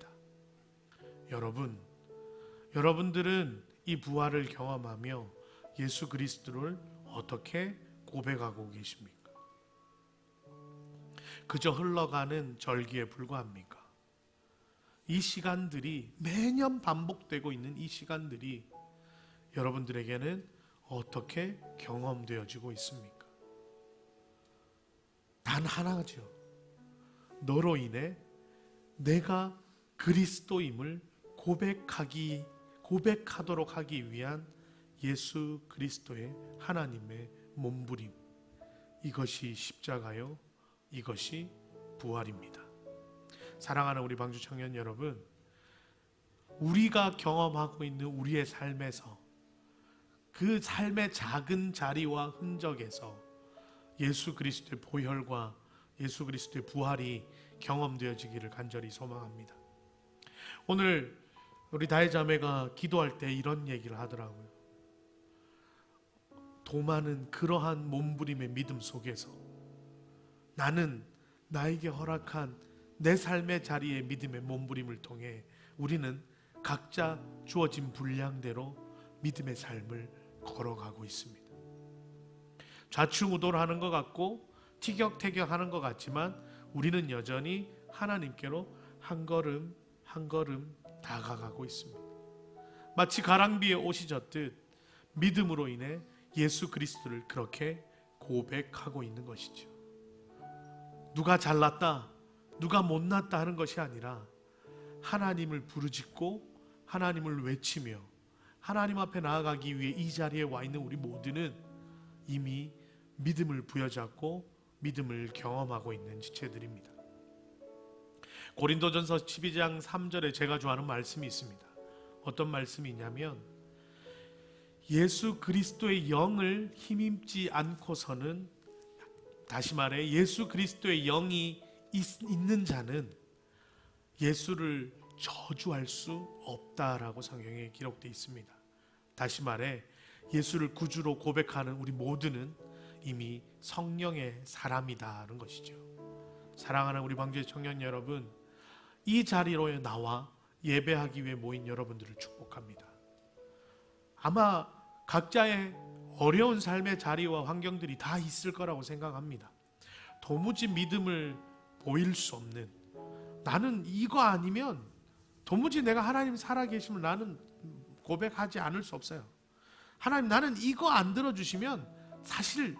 여러분들은 이 부활을 경험하며 예수 그리스도를 어떻게 고백하고 계십니까? 그저 흘러가는 절기에 불과합니까? 이 시간들이 매년 반복되고 있는 이 시간들이 여러분들에게는 어떻게 경험되어지고 있습니까? 단 하나죠. 너로 인해 내가 그리스도임을 고백하도록 하기 위한 예수 그리스도의 하나님의 몸부림, 이것이 십자가요, 이것이 부활입니다. 사랑하는 우리 방주 청년 여러분, 우리가 경험하고 있는 우리의 삶에서 그 삶의 작은 자리와 흔적에서 예수 그리스도의 보혈과 예수 그리스도의 부활이 경험되어지기를 간절히 소망합니다. 오늘 우리 다혜자매가 기도할 때 이런 얘기를 하더라고요. 도마는 그러한 몸부림의 믿음 속에서 나는 나에게 허락한 내 삶의 자리의 믿음의 몸부림을 통해 우리는 각자 주어진 분량대로 믿음의 삶을 걸어가고 있습니다. 좌충우돌하는 것 같고 티격태격하는 것 같지만 우리는 여전히 하나님께로 한 걸음 한 걸음 다가가고 있습니다. 마치 가랑비에 옷이 젖듯 믿음으로 인해 예수 그리스도를 그렇게 고백하고 있는 것이죠. 누가 잘났다, 누가 못났다 하는 것이 아니라 하나님을 부르짖고 하나님을 외치며 하나님 앞에 나아가기 위해 이 자리에 와 있는 우리 모두는 이미 믿음을 부여잡고 믿음을 경험하고 있는 지체들입니다. 고린도전서 12장 3절에 제가 좋아하는 말씀이 있습니다. 어떤 말씀이 있냐면 예수 그리스도의 영을 힘입지 않고서는, 다시 말해 예수 그리스도의 영이 있는 자는 예수를 저주할 수 없다라고 성경에 기록되어 있습니다. 다시 말해 예수를 구주로 고백하는 우리 모두는 이미 성령의 사람이다라는 것이죠. 사랑하는 우리 방주의 청년 여러분, 이 자리로 나와 예배하기 위해 모인 여러분들을 축복합니다. 아마 각자의 어려운 삶의 자리와 환경들이 다 있을 거라고 생각합니다. 도무지 믿음을 보일 수 없는, 나는 이거 아니면 도무지 내가 하나님 살아계심을 나는 고백하지 않을 수 없어요. 하나님, 나는 이거 안 들어주시면 사실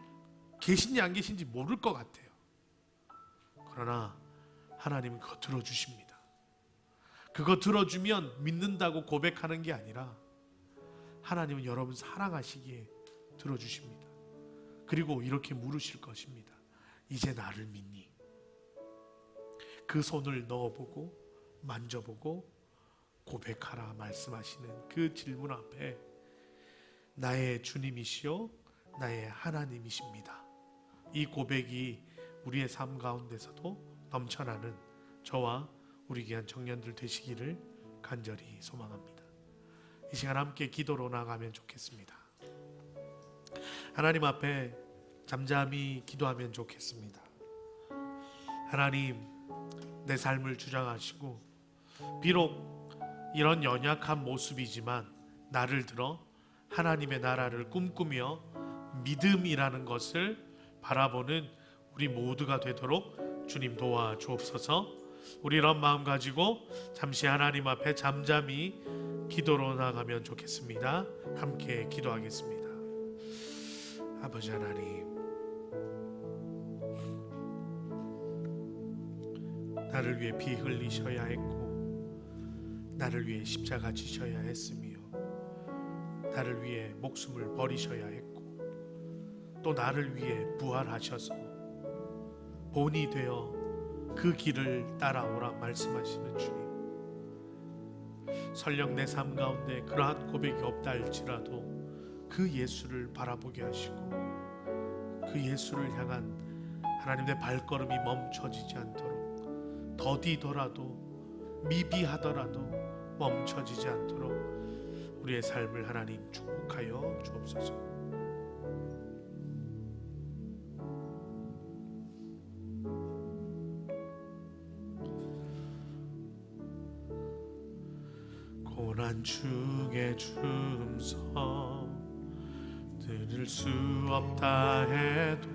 계신지 안 계신지 모를 것 같아요. 그러나 하나님은 그거 들어주십니다. 그거 들어주면 믿는다고 고백하는 게 아니라 하나님은 여러분 사랑하시기에 들어주십니다. 그리고 이렇게 물으실 것입니다. 이제 나를 믿니? 그 손을 넣어보고 만져보고 고백하라 말씀하시는 그 질문 앞에 나의 주님이시요 나의 하나님이십니다. 이 고백이 우리의 삶 가운데서도 넘쳐나는 저와 우리 귀한 청년들 되시기를 간절히 소망합니다. 이 시간 함께 기도로 나가면 좋겠습니다. 하나님 앞에 잠잠히 기도하면 좋겠습니다. 하나님, 내 삶을 주장하시고 비록 이런 연약한 모습이지만 나를 들어 하나님의 나라를 꿈꾸며 믿음이라는 것을 바라보는 우리 모두가 되도록 주님 도와주옵소서. 우리 이런 마음 가지고 잠시 하나님 앞에 잠잠히 기도로 나가면 좋겠습니다. 함께 기도하겠습니다. 아버지 하나님, 나를 위해 피 흘리셔야 했고 나를 위해 십자가 지셔야 했으며 나를 위해 목숨을 버리셔야 했고 또 나를 위해 부활하셔서 본이 되어 그 길을 따라오라 말씀하시는 주님, 설령 내 삶 가운데 그러한 고백이 없다 할지라도 그 예수를 바라보게 하시고 그 예수를 향한 하나님 내 발걸음이 멈춰지지 않도록, 더디더라도 미비하더라도 멈춰지지 않도록 우리의 삶을 하나님 축복하여 주옵소서. 고난 중에 주음성 들을 수 없다 해도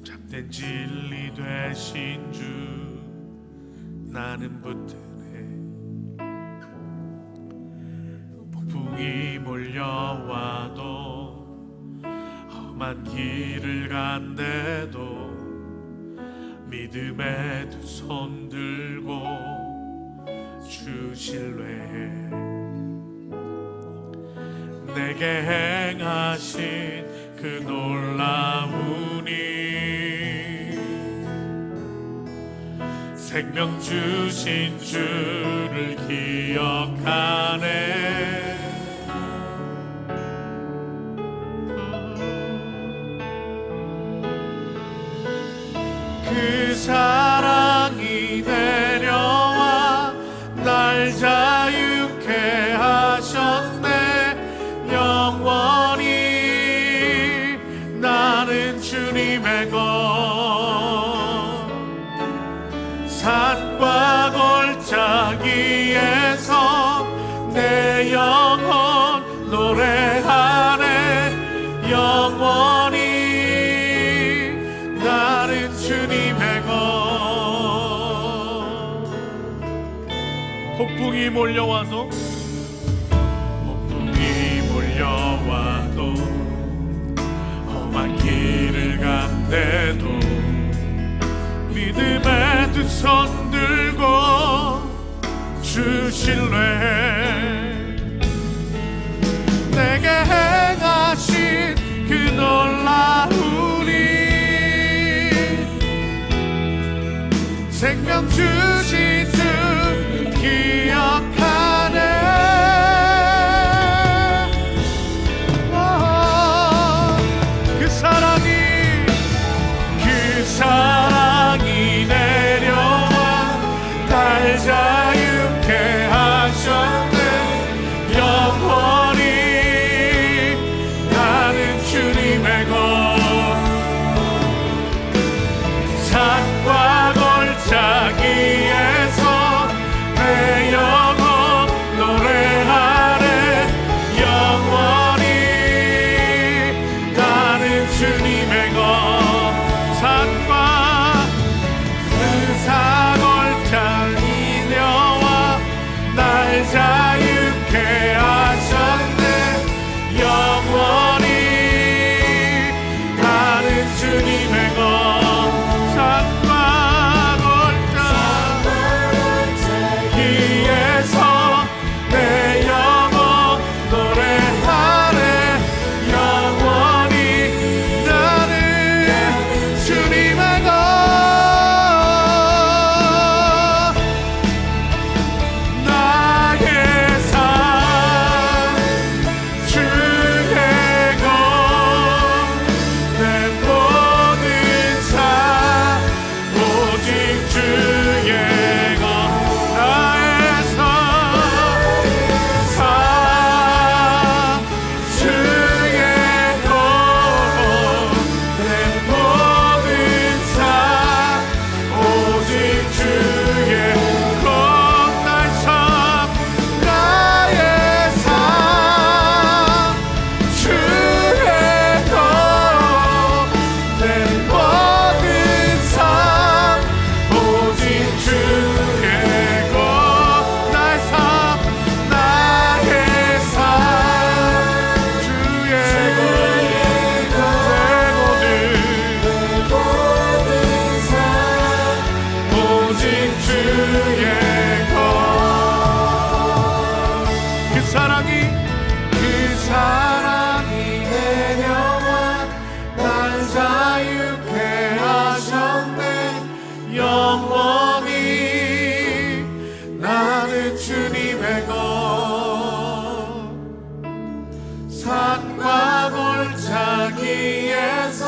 잡된 진리 되신 주 나는 붙드네. 폭풍이 몰려와도 험한 길을 간대도 믿음의 두 손 들고 주 신뢰해. 내게 행하신 그 놀라운 일, 생명 주신 주를 기억하네. 그 사랑이 내려와 날 자유케 하셨네. 영원히 나는 주님의 것, 산과 골짜기에서 내 영혼 노래하네. 영원히 나는 주님의 것. 폭풍이 몰려와도 몰려와도 험한 길을 간대도 믿음의 두 손 들고 주 신뢰해. 내게 행하신 그 놀라운 일, 생명 주신 주 기억하네. 사랑이 내려와 날 자유케 하셨네. 영원히 나는 주님의 것, 산과 골짜기에서 내 영혼 노래하네. 영원히 나는 주님의 것, 산과 그 사골짜기며 주의 것 그 사랑이 내려와 날 자유케 하셨네 영원히 나는 주님의 것 산과 골짜기에서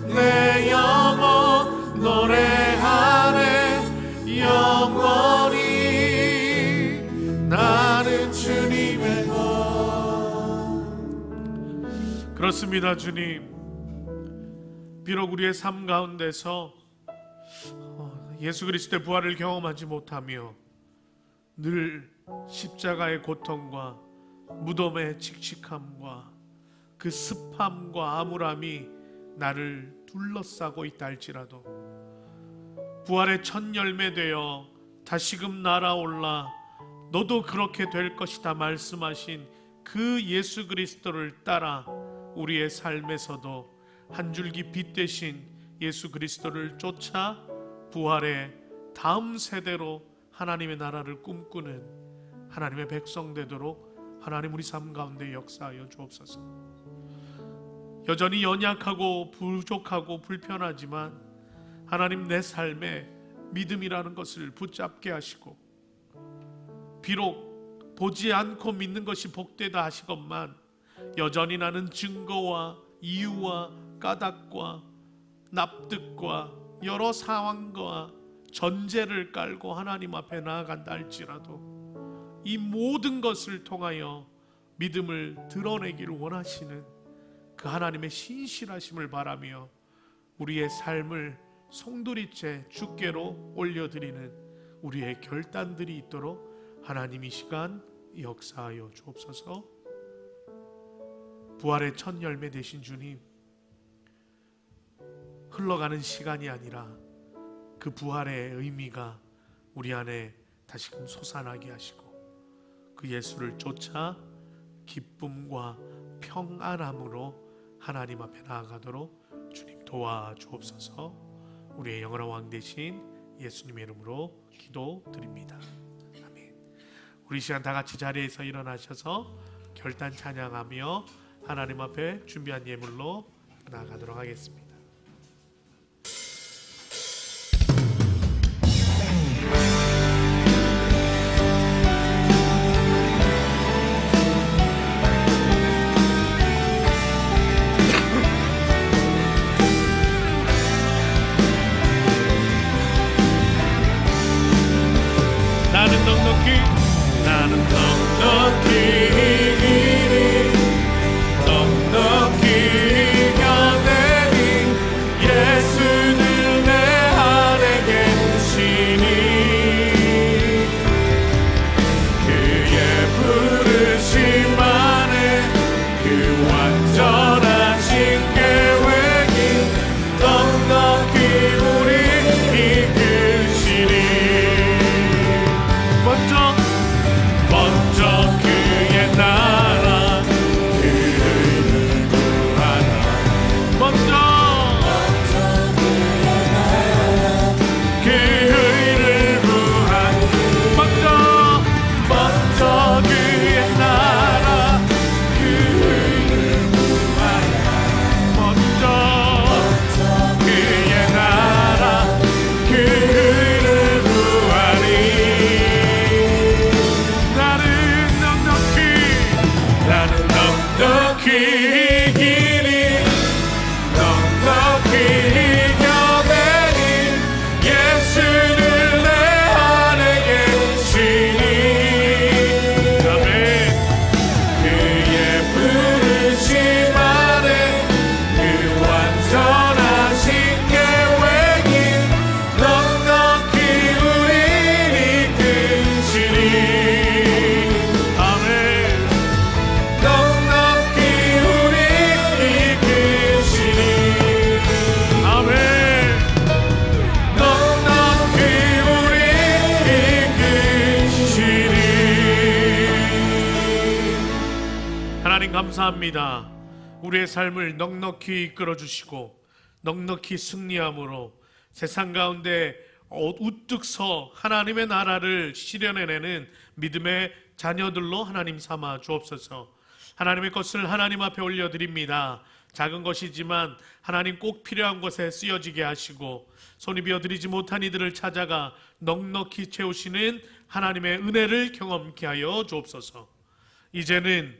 내 영혼 노래하네 영원히 나는 주님의 것. 그렇습니다. 주님, 비록 우리의 삶 가운데서 예수 그리스도의 부활을 경험하지 못하며 늘 십자가의 고통과 무덤의 칙칙함과 그 습함과 암울함이 나를 둘러싸고 있다 할지라도 부활의 첫 열매 되어 다시금 날아올라 너도 그렇게 될 것이다 말씀하신 그 예수 그리스도를 따라 우리의 삶에서도 한 줄기 빛 대신 예수 그리스도를 쫓아 부활의 다음 세대로 하나님의 나라를 꿈꾸는 하나님의 백성 되도록 하나님 우리 삶 가운데 역사하여 주옵소서. 여전히 연약하고 부족하고 불편하지만 하나님 내 삶에 믿음이라는 것을 붙잡게 하시고 비록 보지 않고 믿는 것이 복되다 하시건만 여전히 나는 증거와 이유와 까닭과 납득과 여러 상황과 전제를 깔고 하나님 앞에 나아간다 할지라도 이 모든 것을 통하여 믿음을 드러내기를 원하시는 그 하나님의 신실하심을 바라며 우리의 삶을 송두리째 주께로 올려드리는 우리의 결단들이 있도록 하나님 이 시간 역사하여 주옵소서. 부활의 첫 열매 되신 주님, 흘러가는 시간이 아니라 그 부활의 의미가 우리 안에 다시금 솟아나게 하시고 그 예수를 쫓아 기쁨과 평안함으로 하나님 앞에 나아가도록 주님 도와주옵소서. 우리의 영원한 왕 되신 예수님의 이름으로 기도드립니다. 아멘. 우리 시간 다 같이 자리에서 일어나셔서 결단 찬양하며 하나님 앞에 준비한 예물로 나아가도록 하겠습니다. 나는 넉넉히 길이 넉넉히 이겨내니 예수는 내 안에 계시니 그의 부르심 안에 그 완전하신 계획이 넉넉히 우리 이끄시니 먼저 그의 나라 그를 구하라 먼저 그의 나라 그 의를 구하라 먼저 그의 나라 그 의를 구하라 먼저 그의 나라 그 의를 구하리 넉넉히 이 길이 넉넉히 이겨내니 예수는 내 안에 계시니 아멘. 그의 부르심 안에 그 완전하신 계획이 넉넉히 우리를 이끄시니 감사합니다. 우리의 삶을 넉넉히 이끌어 주시고 넉넉히 승리함으로 세상 가운데 우뚝 서 하나님의 나라를 실현해내는 믿음의 자녀들로 하나님 삼아 주옵소서. 하나님의 것을 하나님 앞에 올려드립니다. 작은 것이지만 하나님 꼭 필요한 것에 쓰여지게 하시고 손이 비어드리지 못한 이들을 찾아가 넉넉히 채우시는 하나님의 은혜를 경험케 하여 주옵소서. 이제는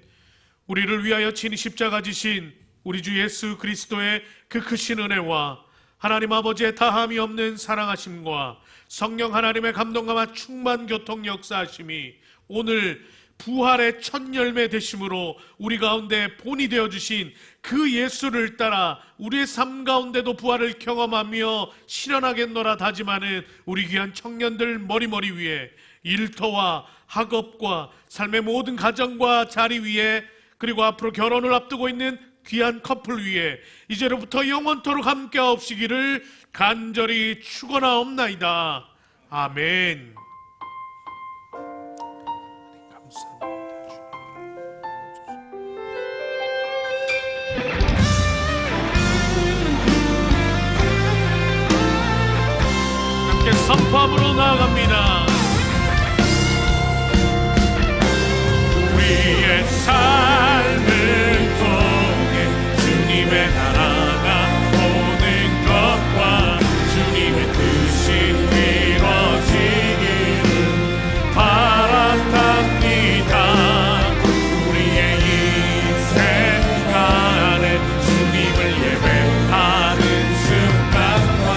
우리를 위하여 친히 십자가 지신 우리 주 예수 그리스도의 그 크신 은혜와 하나님 아버지의 다함이 없는 사랑하심과 성령 하나님의 감동감화 충만 교통 역사하심이 오늘 부활의 첫 열매 되심으로 우리 가운데 본이 되어주신 그 예수를 따라 우리의 삶 가운데도 부활을 경험하며 실현하겠노라 다짐하는 우리 귀한 청년들 머리머리 위에 일터와 학업과 삶의 모든 가정과 자리 위에 그리고 앞으로 결혼을 앞두고 있는 귀한 커플 위에 이제로부터 영원토록 함께하옵시기를 간절히 축원하옵나이다. 아멘. 함께 선포함으로 나아갑니다. 우리의 삶을 통해 주님의 나라가 오는 것과 주님의 뜻이 이루어지기를 바랍니다. 우리의 인생 안에 주님을 예배하는 순간과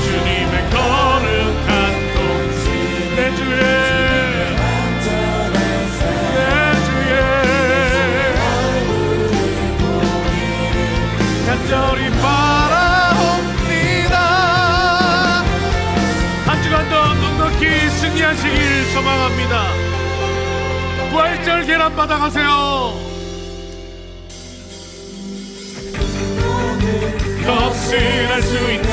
주님의 거룩한 동시 내 주의 간절히 바라옵니다. 한 주간도 넉넉히 승리하시길 소망합니다. 부활절 계란 받아가세요. 것을 알 수 있는